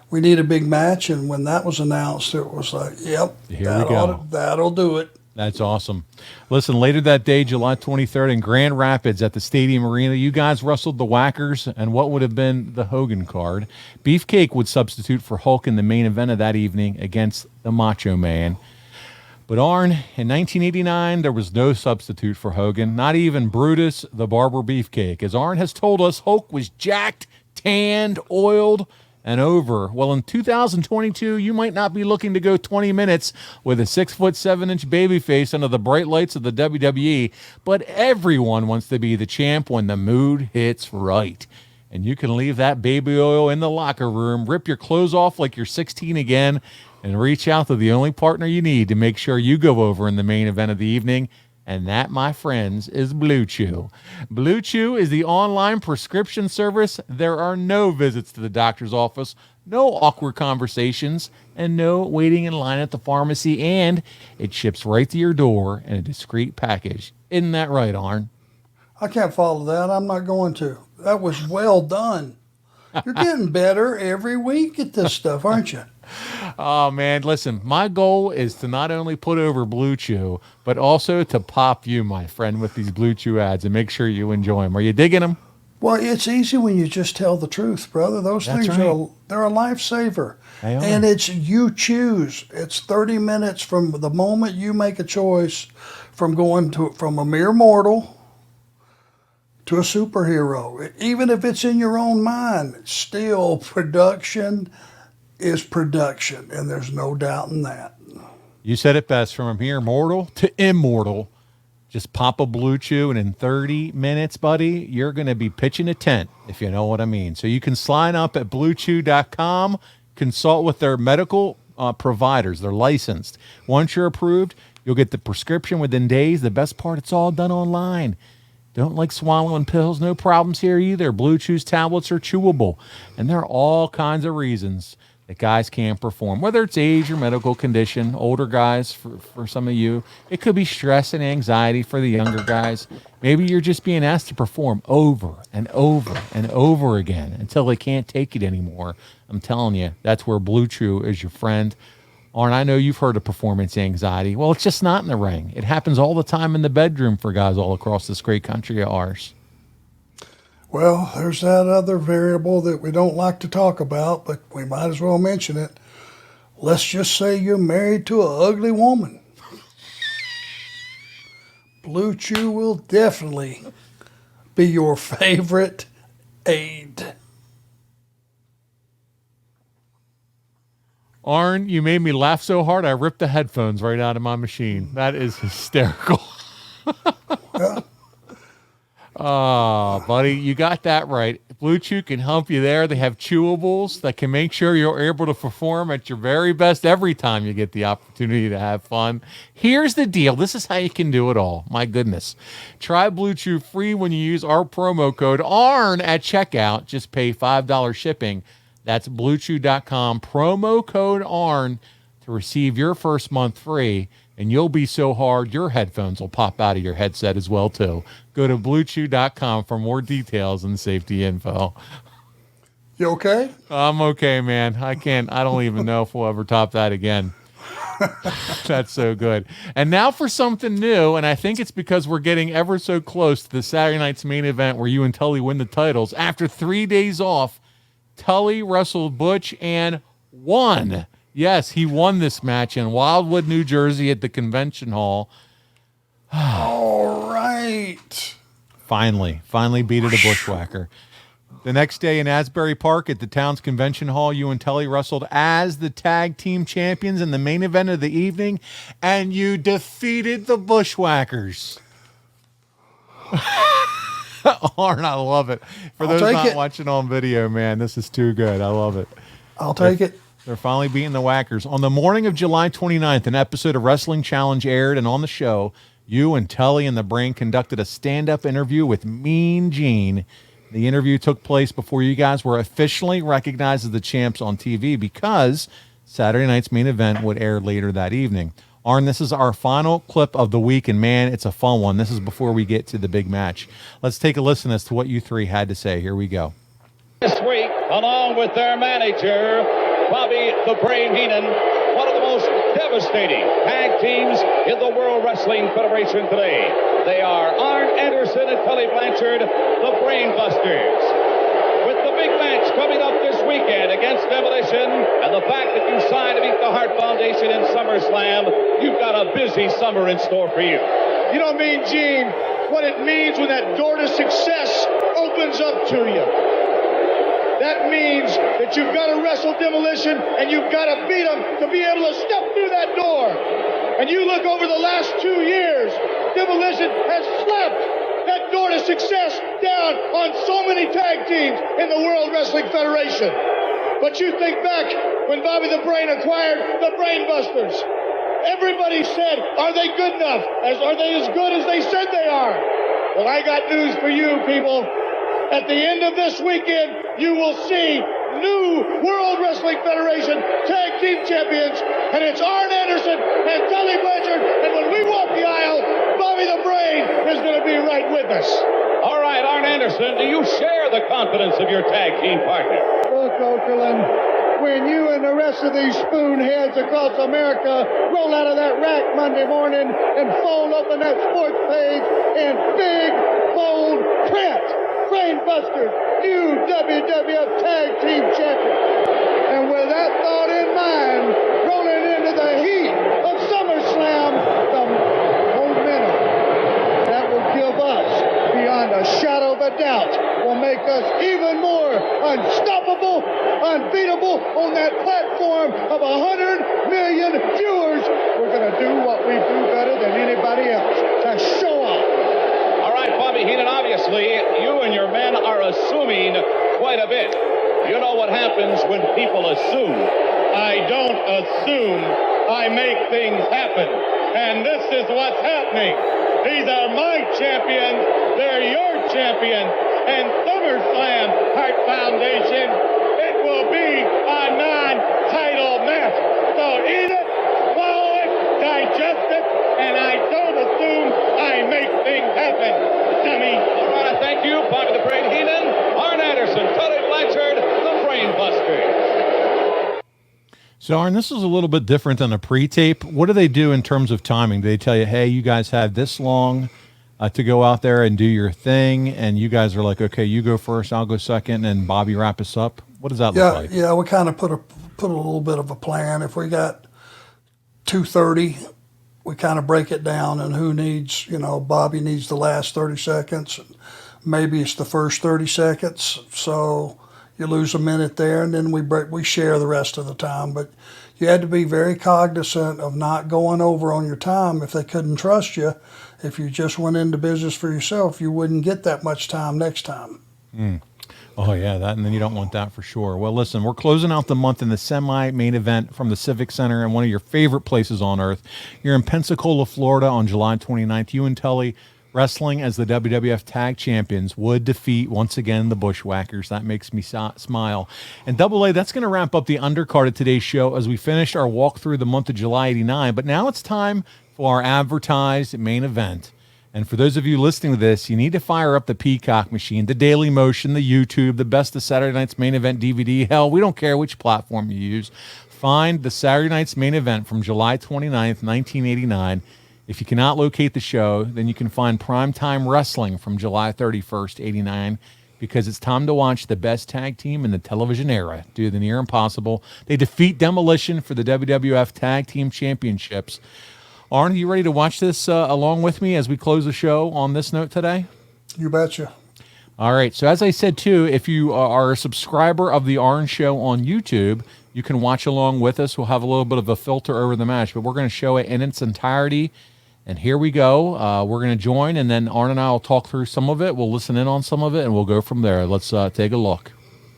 we need a big match, and when that was announced, it was like, yep, that'll do it. That's awesome. Listen, later that day, July 23rd in Grand Rapids at the Stadium Arena, you guys wrestled the Whackers and what would have been the Hogan card. Beefcake would substitute for Hulk in the main event of that evening against the Macho Man. But Arn, in 1989, there was no substitute for Hogan, not even Brutus the Barber Beefcake. As Arn has told us, Hulk was jacked, tanned, oiled, and over. Well, in 2022, you might not be looking to go 20 minutes with a 6'7" babyface under the bright lights of the WWE, but everyone wants to be the champ when the mood hits right. And you can leave that baby oil in the locker room, rip your clothes off like you're 16 again, and reach out to the only partner you need to make sure you go over in the main event of the evening. And that, my friends, is Blue Chew. Blue Chew is the online prescription service. There are no visits to the doctor's office, no awkward conversations, and no waiting in line at the pharmacy. And it ships right to your door in a discreet package Isn't that right, Arn? I can't follow that. I'm not going to. That was well done. You're getting better every week at this stuff, aren't you? Oh, man, listen, my goal is to not only put over Blue Chew, but also to pop you, my friend, with these Blue Chew ads and make sure you enjoy them. Are you digging them? Well, it's easy when you just tell the truth, brother. Those That's things right. they're a lifesaver. They are. And it's you choose. It's 30 minutes from the moment you make a choice from from a mere mortal to a superhero. Even if it's in your own mind, still production is production, and there's no doubt in that. You said it best, from mere mortal to immortal. Just pop a Blue Chew, and in 30 minutes, buddy, you're going to be pitching a tent, if you know what I mean. So you can sign up at bluechew.com, consult with their medical providers. They're licensed. Once you're approved, you'll get the prescription within days. The best part, it's all done online. Don't like swallowing pills. No problems here either. Blue Chew's tablets are chewable, and there are all kinds of reasons that guys can't perform, whether it's age or medical condition. Older guys, for some of you, it could be stress and anxiety for the younger guys. Maybe you're just being asked to perform over and over and over again until they can't take it anymore. I'm telling you, that's where Blue Chew is your friend. Arn, I know you've heard of performance anxiety. Well, it's just not in the ring. It happens all the time in the bedroom for guys all across this great country of ours. Well, there's that other variable that we don't like to talk about, but we might as well mention it. Let's just say you're married to an ugly woman. Blue Chew will definitely be your favorite aid. Arn, you made me laugh so hard I ripped the headphones right out of my machine. That is hysterical. Yeah. Oh, buddy, you got that right. Blue Chew can help you there. They have chewables that can make sure you're able to perform at your very best every time you get the opportunity to have fun. Here's the deal. This is how you can do it all. My goodness. Try Blue Chew free when you use our promo code ARN at checkout. Just pay $5 shipping. That's bluechew.com, promo code ARN to receive your first month free. And you'll be so hard, your headphones will pop out of your headset as well, too. Go to bluechew.com for more details and safety info. You okay? I'm okay, man. I don't even know if we'll ever top that again. That's so good. And now for something new, and I think it's because we're getting ever so close to the Saturday night's main event where you and Tully win the titles. After 3 days off, Tully wrestled Butch and won. Yes, he won this match in Wildwood, New Jersey at the convention hall. All right. Finally beat it a Bushwhacker. The next day in Asbury Park at the town's convention hall, you and Tully wrestled as the Tag Team Champions in the main event of the evening, and you defeated the Bushwhackers. Arn, I love it. For those not watching on video, man, this is too good. I love it. I'll take it. They're finally beating the Whackers. On the morning of July 29th, an episode of Wrestling Challenge aired, and on the show, you and Tully and the Brain conducted a stand-up interview with Mean Gene. The interview took place before you guys were officially recognized as the champs on TV because Saturday night's main event would air later that evening. Arn, this is our final clip of the week, and man, it's a fun one. This is before we get to the big match. Let's take a listen as to what you three had to say. Here we go. This week, along with their manager, Bobby the Brain Heenan, one of the most devastating tag teams in the World Wrestling Federation today. They are Arn Anderson and Tully Blanchard, the Brain Busters. With the big match coming up this weekend against Demolition, and the fact that you signed to meet the Hart Foundation in SummerSlam, you've got a busy summer in store for you. You know, Mean Gene, what it means when that door to success opens up to you. That means that you've got to wrestle Demolition and you've got to beat them to be able to step through that door. And you look over the last 2 years, Demolition has slapped that door to success down on so many tag teams in the World Wrestling Federation. But you think back when Bobby the Brain acquired the Brain Busters. Everybody said, are they good enough? Are they as good as they said they are? Well, I got news for you, people. At the end of this weekend, you will see new World Wrestling Federation Tag Team Champions, and it's Arn Anderson and Tully Blanchard, and when we walk the aisle, Bobby the Brain Yes. All right, Arn Anderson, do you share the confidence of your tag team partner? Look, Okerlund, when you and the rest of these spoonheads across America roll out of that rack Monday morning and fold open that sports page in big, bold print, Brainbusters, new WWF Tag Team Champions. And with that thought in mind, rolling into the heat of Summerslam, the momentum that will give us, beyond a shadow of a doubt, will make us even more unstoppable, unbeatable on that platform of 100 million viewers. We're going to do what we do better than anybody else, to show off. All right, Bobby Heenan, obviously, you and your men are assuming quite a bit. You know what happens when people assume. I don't assume, I make things happen. And this is what's happening. These are my champions, they're your champions. And SummerSlam, Heart Foundation, it will be a non-title match. So eat it, swallow it, digest it, and I don't assume, I make things happen, dummy. All right, thank you, Bobby the Brain Heenan, Arn Anderson, Tully Blanchard, the Brainbusters. So, Arn, this is a little bit different than a pre-tape. What do they do in terms of timing? Do they tell you, hey, you guys have this long to go out there and do your thing, and you guys are like, okay, you go first, I'll go second, and Bobby wrap us up? What does that look like? Yeah, we kind of put a little bit of a plan. If we got 2:30, we kind of break it down, and who needs, Bobby needs the last 30 seconds. Maybe it's the first 30 seconds, so you lose a minute there, and then we share the rest of the time. But you had to be very cognizant of not going over on your time. If they couldn't trust you, if you just went into business for yourself, you wouldn't get that much time next time. Oh, yeah, and then you don't want that for sure. Well, listen, we're closing out the month in the semi-main event from the Civic Center in one of your favorite places on earth. You're in Pensacola, Florida on July 29th. You and Tully, wrestling as the WWF Tag Champions, would defeat, once again, the Bushwhackers. That makes me smile. And AA, that's going to wrap up the undercard of today's show as we finished our walk through the month of July 89. But now it's time for our advertised main event. And for those of you listening to this, you need to fire up the Peacock machine, the Daily Motion, the YouTube, the Best of Saturday Night's Main Event DVD. Hell, we don't care which platform you use. Find the Saturday Night's Main Event from July 29th, 1989. If you cannot locate the show, then you can find Primetime Wrestling from July 31st, 89, because it's time to watch the best tag team in the television era do the near impossible. They defeat Demolition for the WWF Tag Team Championships. Arn, are you ready to watch this along with me as we close the show on this note today? You betcha. All right. So as I said, too, if you are a subscriber of the Arn Show on YouTube, you can watch along with us. We'll have a little bit of a filter over the match, but we're going to show it in its entirety. And here we go. We're going to join, and then Arn and I will talk through some of it. We'll listen in on some of it, and we'll go from there. Let's take a look.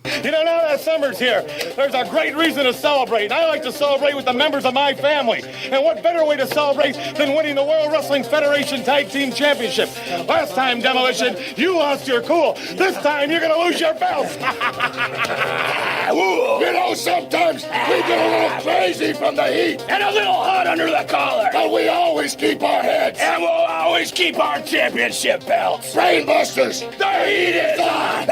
You know, now that summer's here, there's a great reason to celebrate. I like to celebrate with the members of my family. And what better way to celebrate than winning the World Wrestling Federation Tag Team Championship? Last time, Demolition, you lost your cool. This time, you're going to lose your belts. You know, sometimes we get a little crazy from the heat and a little hot under the collar. But we always keep our heads. And we'll always keep our championship belts. Brainbusters, the heat is on.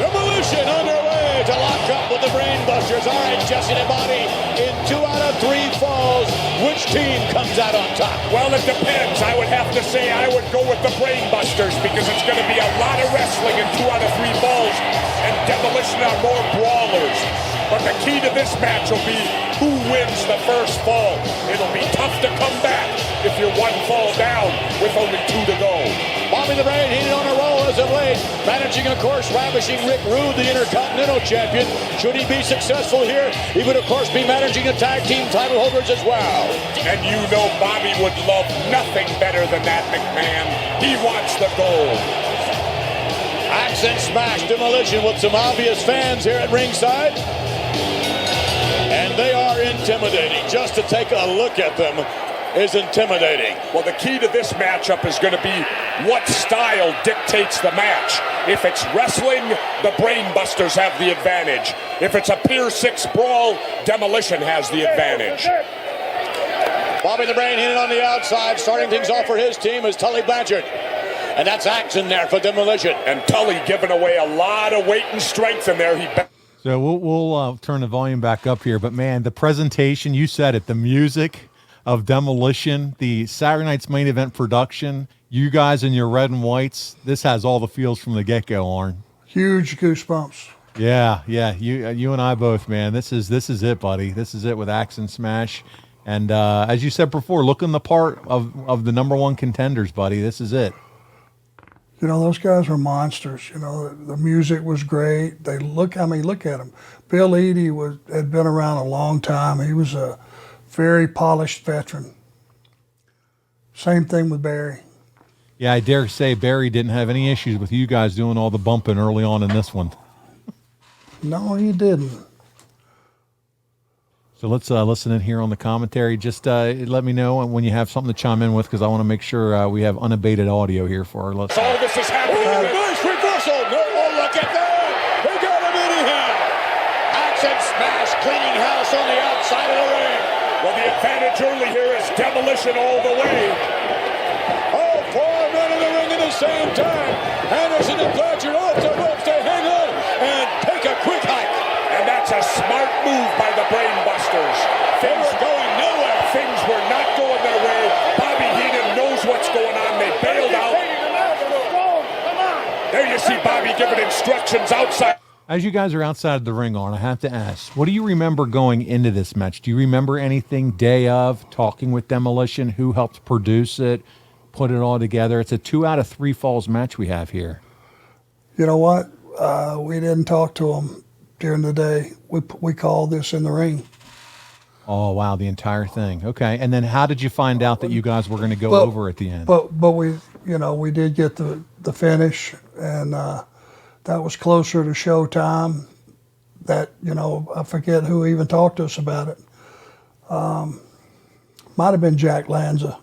Demolition underway to lock up with the Brainbusters. All right, Jesse and Bobby, in 2 out of 3 falls, which team comes out on top? Well, it depends. I would have to say I would go with the Brainbusters because it's going to be a lot of wrestling in 2 out of 3 falls, and Demolition are more brawlers. But the key to this match will be who wins the first fall. It'll be tough to come back if you're 1 fall down with only 2 to go. Bobby the Brain Heenan on a roll as of late, managing, of course, ravishing Rick Rude, the Intercontinental Champion. Should he be successful here, he would, of course, be managing the tag team title holders as well. And you know Bobby would love nothing better than that, McMahon. He wants the gold. Accent smash Demolition with some obvious fans here at ringside. And they are intimidating. Just to take a look at them is intimidating. Well, the key to this matchup is going to be what style dictates the match. If it's wrestling, the Brainbusters have the advantage. If it's a Pier 6 brawl, Demolition has the advantage. Bobby the Brain Heenan on the outside, starting things off for his team is Tully Blanchard. And that's action there for Demolition. And Tully giving away a lot of weight and strength in there. So we'll turn the volume back up here. But, man, the presentation, you said it, the music of Demolition, the Saturday Night's Main Event production, you guys in your red and whites, this has all the feels from the get-go, Arn. Huge goosebumps. Yeah, you and I both, man. This is it, buddy. This is it with Axe and Smash. And as you said before, looking the part of the number one contenders, buddy. This is it. You know, those guys were monsters. You know, the music was great. Look at them. Bill Eadie had been around a long time. He was a very polished veteran. Same thing with Barry. Yeah, I dare say Barry didn't have any issues with you guys doing all the bumping early on in this one. No, he didn't. So let's listen in here on the commentary. Just let me know when you have something to chime in with, because I want to make sure we have unabated audio here for our listeners. All this is happening. Nice reversal. No, oh, look at that. They got him anyhow. Axe and Smash cleaning house on the outside of the ring. Well, the advantage early here is Demolition all the way. Oh, 4 men in the ring at the same time. Anderson and Blanchard off the ropes. They hang on and take a quick hike. And that's a smart move by the Brainbusters. They were going nowhere. Things were not going their way. Bobby Heenan knows what's going on. They bailed out. There you see Bobby giving instructions outside. As you guys are outside the ring, Arn, I have to ask, what do you remember going into this match? Do you remember anything day of, talking with Demolition, who helped produce it, put it all together? It's a 2 out of 3 falls match we have here. You know what? We didn't talk to him during the day. We called this in the ring. Oh, wow, the entire thing. Okay, and then how did you find out that you guys were going to go over at the end? But we did get the finish, and that was closer to showtime. That, I forget who even talked to us about it. Might have been Jack Lanza.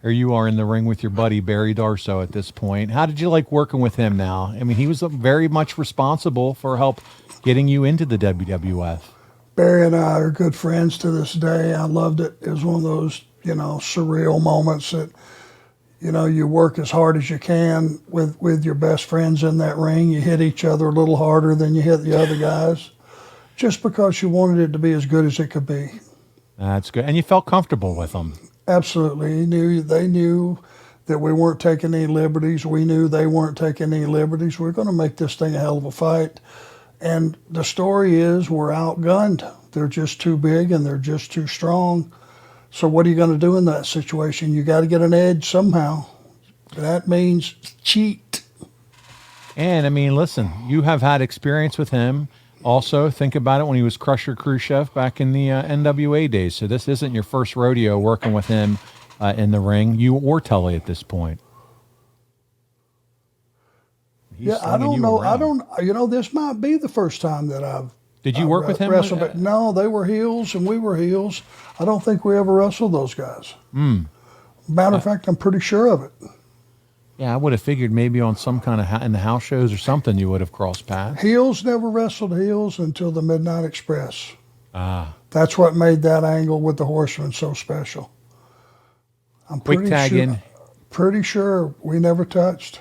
Here you are in the ring with your buddy Barry Darso at this point. How did you like working with him now? I mean, he was very much responsible for help getting you into the WWF. Barry and I are good friends to this day. I loved it. It was one of those, surreal moments that, you work as hard as you can with your best friends in that ring. You hit each other a little harder than you hit the other guys, just because you wanted it to be as good as it could be. That's good. And you felt comfortable with them. Absolutely. They knew that we weren't taking any liberties. We knew they weren't taking any liberties. We're going to make this thing a hell of a fight. And the story is we're outgunned. They're just too big and they're just too strong. So what are you going to do in that situation? You got to get an edge somehow. That means cheat. And, I mean, listen, you have had experience with him. Also, think about it when he was Crusher Khrushchev back in the NWA days. So this isn't your first rodeo working with him in the ring. You or Tully at this point. I don't know. This might be the first time that I've. Did you work with him? Wrestled, no, they were heels and we were heels. I don't think we ever wrestled those guys. Matter of fact, I'm pretty sure of it. Yeah, I would have figured maybe on some kind of in the house shows or something you would have crossed paths. Heels never wrestled heels until the Midnight Express. That's what made that angle with the Horsemen so special. I'm quick tag in. Pretty sure we never touched.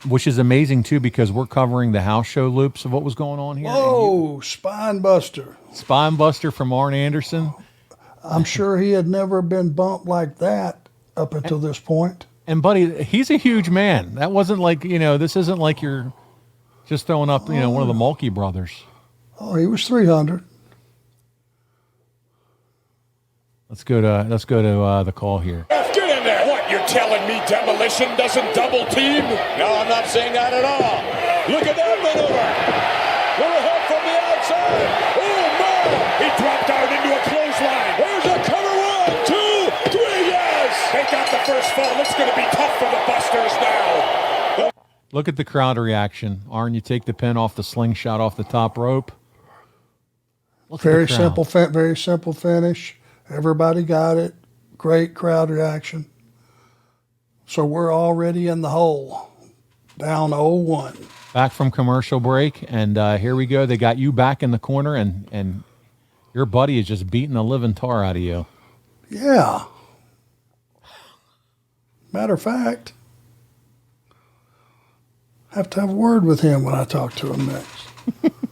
Which is amazing, too, because we're covering the house show loops of what was going on here. Whoa, Spine Buster. Spine Buster from Arn Anderson. I'm sure he had never been bumped like that up until this point. And, buddy, he's a huge man. That wasn't like, this isn't like you're just throwing up, one of the Mulkey brothers. Oh, he was 300. Let's go to the call here. Get in there. What, you're telling me Demolition doesn't double team? No, I'm not saying that at all. Look at that maneuver. Little help from the outside. Oh, no. He dropped out into a clothesline. There's a cover. 1, 2, 3, yes. They got the first fall. It's going to be tough for the Busters now. Look at the crowd reaction. Arn, you take the pin off the slingshot off the top rope. Very simple finish. Everybody got it. Great crowd reaction. So we're already in the hole. Down 0-1. Back from commercial break, and here we go. They got you back in the corner, and your buddy is just beating the living tar out of you. Yeah. Matter of fact, I have to have a word with him when I talk to him next.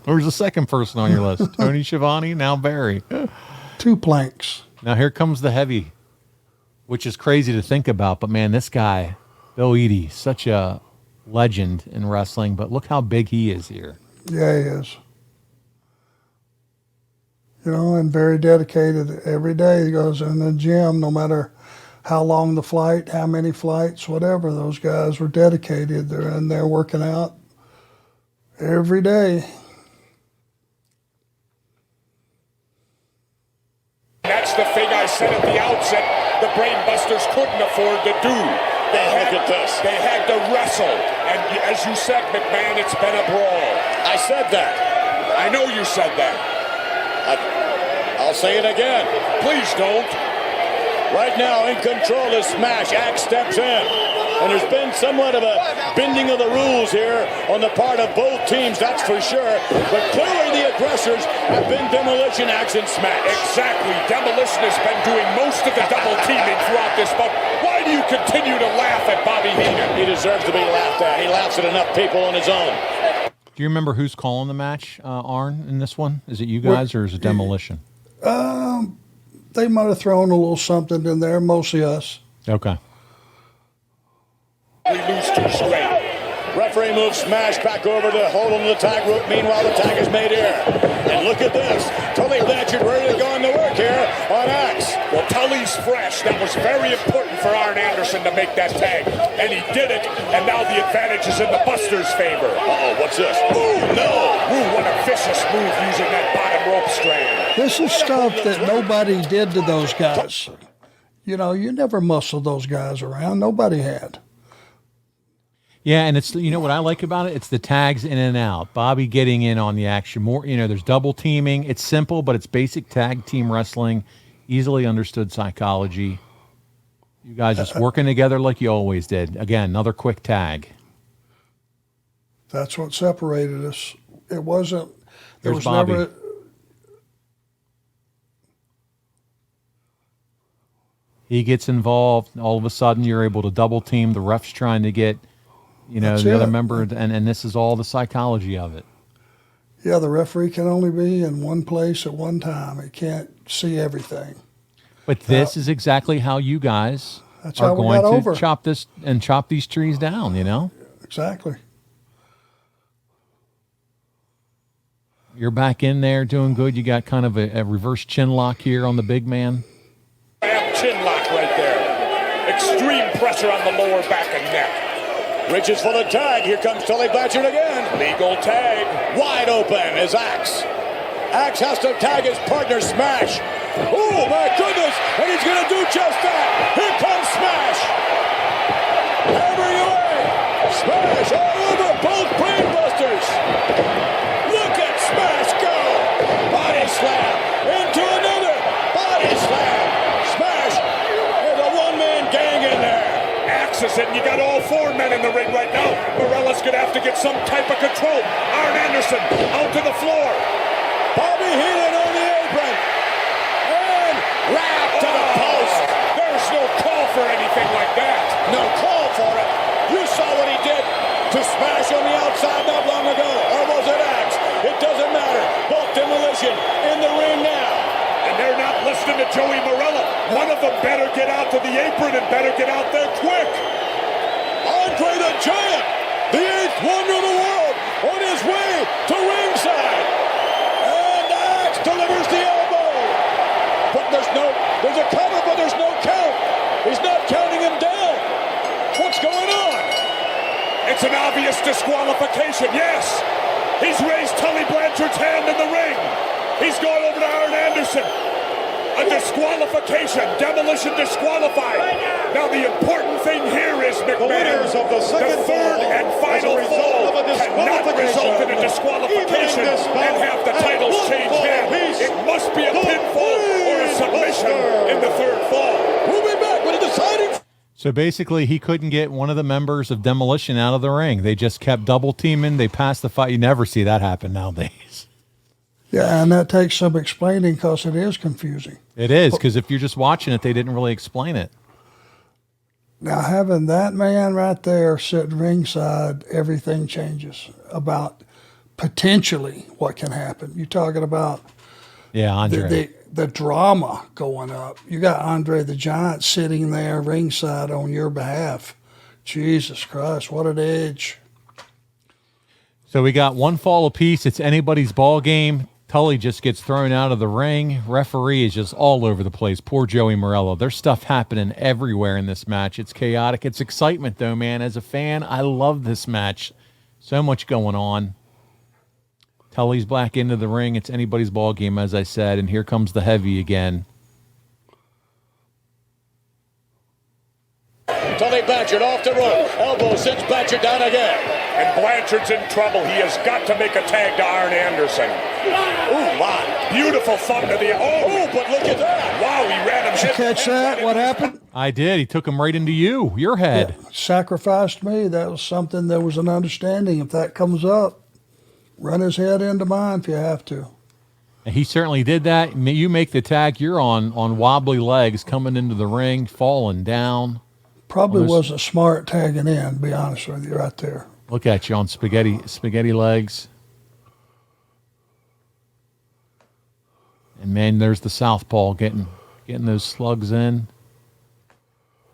Where's the second person on your list? Tony Schiavone, now Barry. 2 planks. Now here comes the heavy, which is crazy to think about. But, man, this guy, Bill Eadie, such a legend in wrestling. But look how big he is here. Yeah, he is. You know, and very dedicated. Every day he goes in the gym, no matter how long the flight, how many flights, whatever. Those guys were dedicated. They're in there working out every day. That's the thing I said at the outset the Brainbusters couldn't afford to do. Look at this. They had to wrestle. And as you said, McMahon, it's been a brawl. I said that. I know you said that. I'll say it again. Please don't. Right now, in control is Smash. Axe steps in. And there's been somewhat of a bending of the rules here on the part of both teams, that's for sure. But clearly the aggressors have been Demolition, Axe, and Smash. Exactly. Demolition has been doing most of the double teaming throughout this, but why do you continue to laugh at Bobby Heenan? He deserves to be laughed at. He laughs at enough people on his own. Do you remember who's calling the match, Arn, in this one? Is it you guys or is it Demolition? They might have thrown a little something in there, mostly us. Okay. We lose 2 straight. Referee moves Smash back over to hold on to the tag rope. Meanwhile, the tag is made here. And look at this. Tully Blanchard ready to go on the work here on Axe. Well, Tully's fresh. That was very important for Arn Anderson to make that tag. And he did it. And now the advantage is in the Buster's favor. Uh-oh, what's this? Ooh, no. Ooh, what a vicious move using that bottom rope strand. This is stuff that nobody did to those guys. You know, you never muscled those guys around. Nobody had. Yeah, and it's, you know what I like about it? It's the tags in and out. Bobby getting in on the action more. You know, there's double teaming. It's simple, but it's basic tag team wrestling, easily understood psychology. You guys just working together like you always did. Again, another quick tag. That's what separated us. It wasn't. There was Bobby. never. He gets involved. All of a sudden, you're able to double team. The ref's trying to get, you know, the other member, and this is all the psychology of it. Yeah, the referee can only be in one place at one time. He can't see everything. But this is exactly how you guys are going to chop this and chop these trees down, you know? Exactly. You're back in there doing good. You got kind of a reverse chin lock here on the big man. Chin lock right there. Extreme pressure on the lower back and neck. Reaches for the tag. Here comes Tully Blanchard again. Legal tag. Wide open is Axe. Axe has to tag his partner, Smash. Oh, my goodness. And he's going to do just that. Here comes Smash. Hammering away. Smash all over both Brainbusters. Look at Smash go. Body slam. Into another. Body slam. Smash. There's a one-man gang in there. Axe is it. You got all 4 men in the ring right now. Morella's going to have to get some type of control. Arn Anderson out to the floor. Bobby Heenan on the apron. And wrapped to the post. There's no call for anything like that. No call for it. You saw what he did to Smash on the outside not long ago. Or was it Axe? It doesn't matter. Both Demolition in the ring now. And they're not listening to Joey Morella. One of them better get out to the apron and better get out there quick. Andre the Giant, the 8th wonder of the world, on his way to ringside. And Axe delivers the elbow. But there's a cover, but there's no count. He's not counting him down. What's going on? It's an obvious disqualification, yes. He's raised Tully Blanchard's hand in the ring. He's going over to Arn Anderson. A disqualification. Demolition disqualified. Now the important thing here is McMahon. The third and final fall cannot result in a disqualification and have the titles change hands. It must be a pinfall or a submission in the third fall. We'll be back with a deciding. So basically, he couldn't get one of the members of Demolition out of the ring. They just kept double teaming. They passed the fight. You never see that happen nowadays. Yeah, and that takes some explaining because it is confusing. It is, because if you're just watching it, they didn't really explain it. Now, having that man right there sitting ringside, everything changes about potentially what can happen. You're talking about Andre. The drama going up. You got Andre the Giant sitting there ringside on your behalf. Jesus Christ, what an edge. So we got one fall apiece. It's anybody's ball game. Tully just gets thrown out of the ring. Referee is just all over the place. Poor Joey Morello. There's stuff happening everywhere in this match. It's chaotic. It's excitement, though, man. As a fan, I love this match. So much going on. Tully's back into the ring. It's anybody's ball game, as I said. And here comes the heavy again. Tully Blanchard off the rope. Elbow sends Blanchard down again. And Blanchard's in trouble. He has got to make a tag to Arn Anderson. Ooh, my. Beautiful thumb to the... Oh, but look at that. Wow, he ran him. Did you catch that? What happened? I did. He took him right into your head. Yeah, sacrificed me. That was something, there was an understanding. If that comes up, run his head into mine if you have to. And he certainly did that. You make the tag, you're on wobbly legs coming into the ring, falling down. Probably wasn't smart tagging in, to be honest with you, right there. Look at you on spaghetti legs. And, man, there's the southpaw getting those slugs in.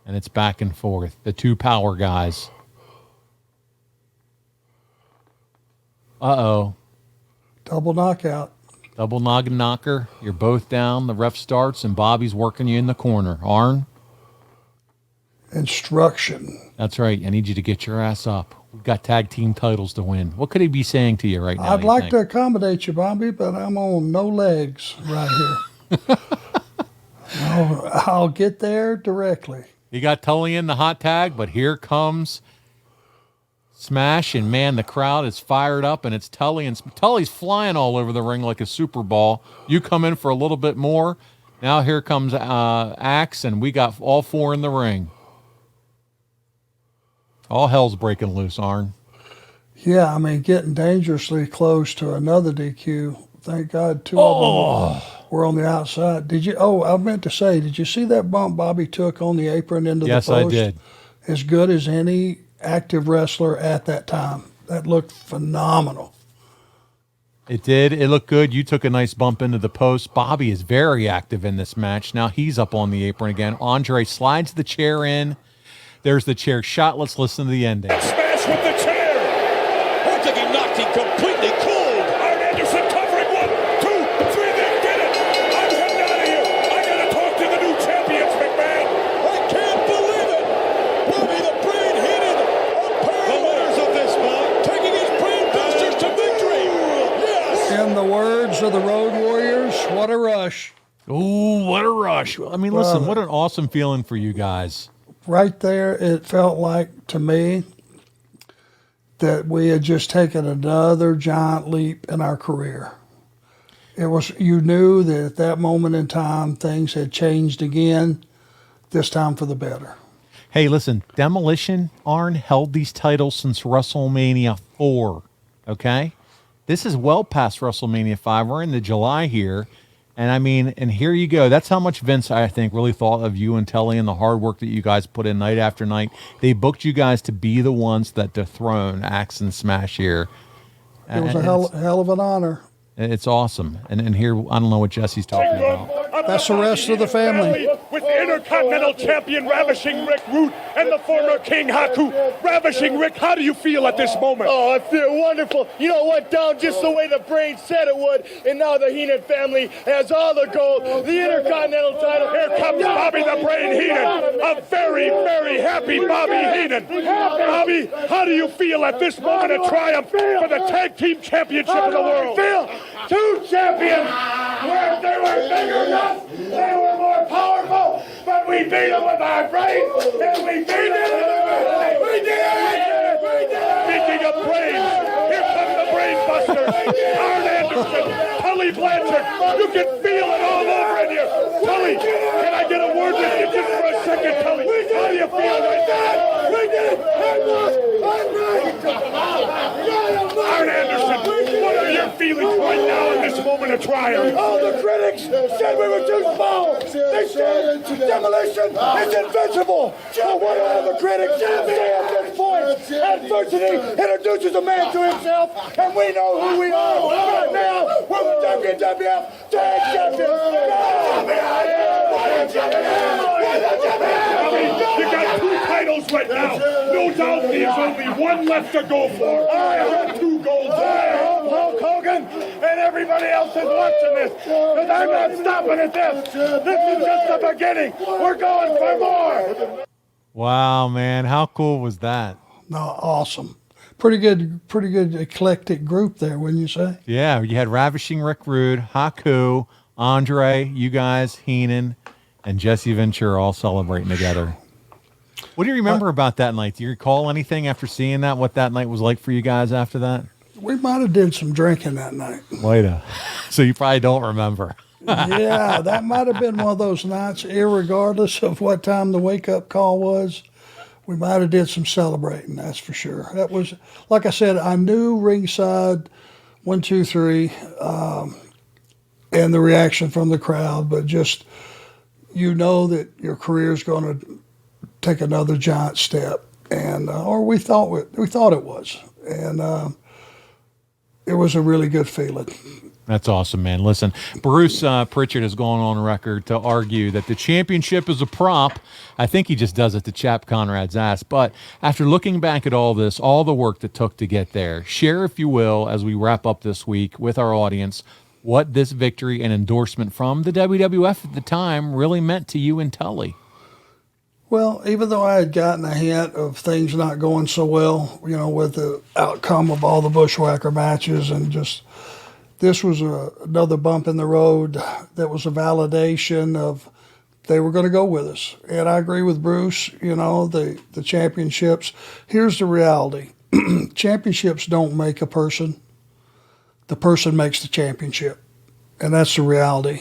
And it's back and forth. The two power guys. Uh-oh. Double knockout. Double noggin knocker. You're both down. The ref starts, and Bobby's working you in the corner. Arn? Instruction. That's right. I need you to get your ass up. We've got tag team titles to win. What could he be saying to you right now? I'd like to accommodate you, Bobby, but I'm on no legs right here. I'll get there directly. You got Tully in the hot tag, but here comes Smash, and, man, the crowd is fired up, and it's Tully, and Tully's flying all over the ring like a super ball. You come in for a little bit more. Now here comes Axe, and we got all four in the ring. All hell's breaking loose, Arn. Yeah, I mean, getting dangerously close to another DQ. Thank God two of them were on the outside. Did you? Oh, I meant to say, did you see that bump Bobby took on the apron into the post? Yes, I did. As good as any active wrestler at that time. That looked phenomenal. It did. It looked good. You took a nice bump into the post. Bobby is very active in this match. Now he's up on the apron again. Andre slides the chair in. There's the chair shot. Let's listen to the ending. Smash with the chair. I think he knocked him completely cold. Arn Anderson covering 1, 2, 3. They did it. I'm heading out of here. I got to talk to the new champions, McMahon. I can't believe it. Bobby the Brain Heenan. The winners of this bout taking his Brain Busters to victory. Yes. In the words of the Road Warriors, what a rush. Ooh, what a rush. I mean, listen, what an awesome feeling for you guys. Right there, it felt like to me that we had just taken another giant leap in our career. It was, you knew that at that moment in time, things had changed again, this time for the better. Hey, listen, Demolition, Arn, held these titles since WrestleMania 4, okay? This is well past WrestleMania 5. We're in the July here. And, I mean, and here you go. That's how much Vince, I think, really thought of you and Tully and the hard work that you guys put in night after night. They booked you guys to be the ones that dethrone Axe and Smash here. It was a hell of an honor. It's awesome. And here, I don't know what Jesse's talking about. That's the rest of the family. With Intercontinental Champion Ravishing Rick Root and the former King Haku. Ravishing Rick, how do you feel at this moment? Oh, I feel wonderful. You know, it went down just the way the Brain said it would, and now the Heenan family has all the gold. The Intercontinental title. Here comes Bobby the Brain Heenan. A very, very happy Bobby Heenan. Bobby, how do you feel at this moment of triumph for the Tag Team Championship of the world? Two champions. Where they were bigger than us, they were more powerful, but we beat them with our brains, and we beat them with our brains. We did it! We did it! Speaking of brains, here come the Brain Busters. Arn Anderson, Tully Blanchard. You can feel it all over in here. Tully, can I get a word with you just for a second, Tully? How do you feel right now? We did it! Arn Anderson, what are your feelings right now in this moment of triumph? All the critics said we were too small. They said Demolition is invincible. But what do all the critics say at this point? Adversity introduces a man to himself, and we know who we are. Right now, we're the WWF Tag Champions. You got 2 titles right now. No doubt there's only one left to go for. I have 2 golds. I hope Hulk Hogan and everybody else is watching this, because I'm not stopping at this. This is just the beginning. We're going for more. Wow, man. How cool was that? No, awesome. Pretty good eclectic group there, wouldn't you say? Yeah, you had Ravishing Rick Rude, Haku, Andre, you guys, Heenan, and Jesse Ventura all celebrating together. What do you remember about that night? Do you recall anything after seeing that, what that night was like for you guys after that? We might have did some drinking that night. Later. So you probably don't remember. Yeah, that might have been one of those nights, irregardless of what time the wake-up call was. We might have did some celebrating, that's for sure. That was, like I said, I knew ringside 1, 2, 3, and the reaction from the crowd, but just, you know that your career is going to take another giant step, and or we thought it was, and it was a really good feeling. That's awesome, man. Listen, Bruce Pritchard has gone on record to argue that the championship is a prop. I think he just does it to chap Conrad's ass. But after looking back at all this, all the work that took to get there, share, if you will, as we wrap up this week with our audience, what this victory and endorsement from the WWF at the time really meant to you and Tully. Well, even though I had gotten a hint of things not going so well, you know, with the outcome of all the Bushwhacker matches, and just this was another bump in the road that was a validation of they were going to go with us. And I agree with Bruce, you know, the championships. Here's the reality. Championships don't make a person. The person makes the championship. And that's the reality.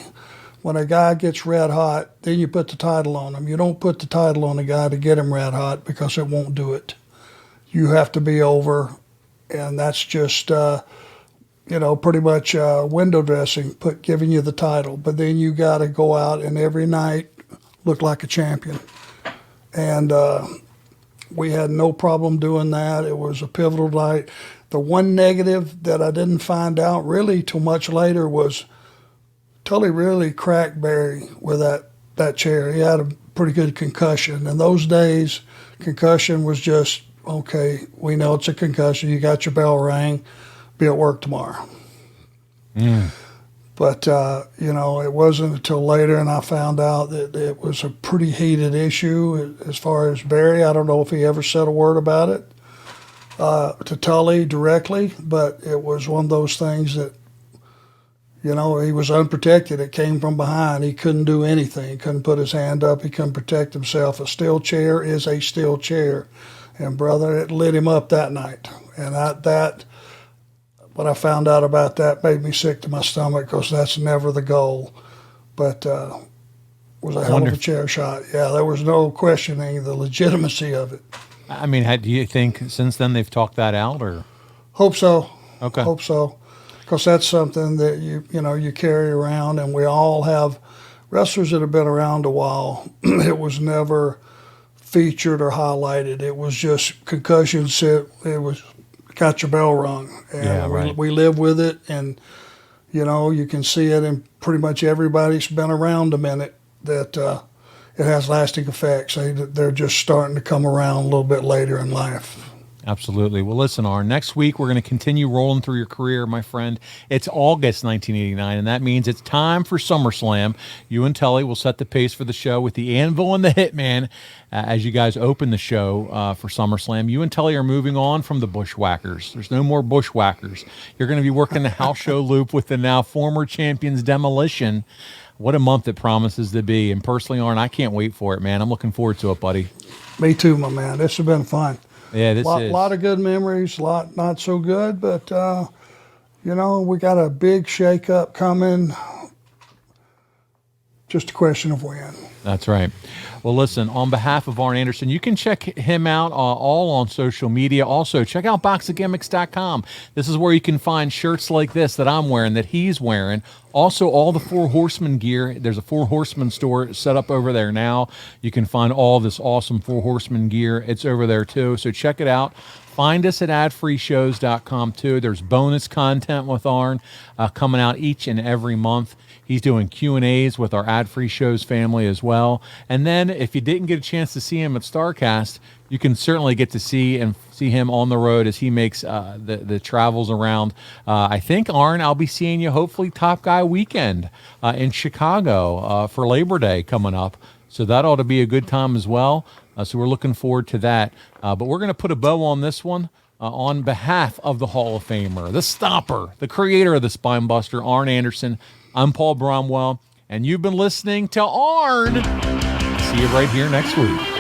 When a guy gets red hot, then you put the title on him. You don't put the title on a guy to get him red hot, because it won't do it. You have to be over, and that's just, you know, pretty much window dressing, giving you the title. But then you got to go out and every night look like a champion. And we had no problem doing that. It was a pivotal night. The one negative that I didn't find out really till much later was Tully really cracked Barry with that chair. He had a pretty good concussion. In those days, concussion was just, okay, we know it's a concussion. You got your bell rang. Be at work tomorrow. But, you know, it wasn't until later, and I found out that it was a pretty heated issue as far as Barry. I don't know if he ever said a word about it to Tully directly, but it was one of those things that, you know, he was unprotected. It came from behind. He couldn't do anything. He couldn't put his hand up. He couldn't protect himself. A steel chair is a steel chair. And, brother, it lit him up that night. And when I found out about that, made me sick to my stomach, because that's never the goal. But was a hell of a chair shot. Yeah, there was no questioning the legitimacy of it. I mean, do you think since then they've talked that out, or? Hope so. Okay. Hope so. Because that's something that you carry around, and we all have wrestlers that have been around a while. It was never featured or highlighted. It was just concussions. It was got your bell rung, and yeah, right. we live with it, and you can see it in pretty much everybody's been around a minute that it has lasting effects. They're just starting to come around a little bit later in life. Absolutely. Well, listen, Arn, next week we're going to continue rolling through your career, my friend. It's August 1989, and that means it's time for SummerSlam. You and Tully will set the pace for the show with the Anvil and the Hitman as you guys open the show for SummerSlam. You and Tully are moving on from the Bushwhackers. There's no more Bushwhackers. You're going to be working the house show loop with the now former champions Demolition. What a month it promises to be. And personally, Arn, I can't wait for it, man. I'm looking forward to it, buddy. Me too, my man. This has been fun. Yeah, this is. A lot of good memories, a lot not so good, but, We got a big shakeup coming. Just a question of when. That's right. Well, listen, on behalf of Arn Anderson, you can check him out all on social media. Also, check out boxofgimmicks.com. This is where you can find shirts like this that I'm wearing, that he's wearing. Also, all the Four Horsemen gear. There's a Four Horsemen store set up over there now. You can find all this awesome Four Horsemen gear. It's over there, too. So check it out. Find us at adfreeshows.com, too. There's bonus content with Arn coming out each and every month. He's doing Q&As with our Ad-Free Shows family as well. And then if you didn't get a chance to see him at Starcast, you can certainly get to see him on the road as he makes the travels around. I think, Arn, I'll be seeing you hopefully Top Guy weekend in Chicago for Labor Day coming up. So that ought to be a good time as well. So we're looking forward to that. But we're going to put a bow on this one on behalf of the Hall of Famer, the stopper, the creator of the Spine Buster, Arn Anderson. I'm Paul Bromwell, and you've been listening to Arn. See you right here next week.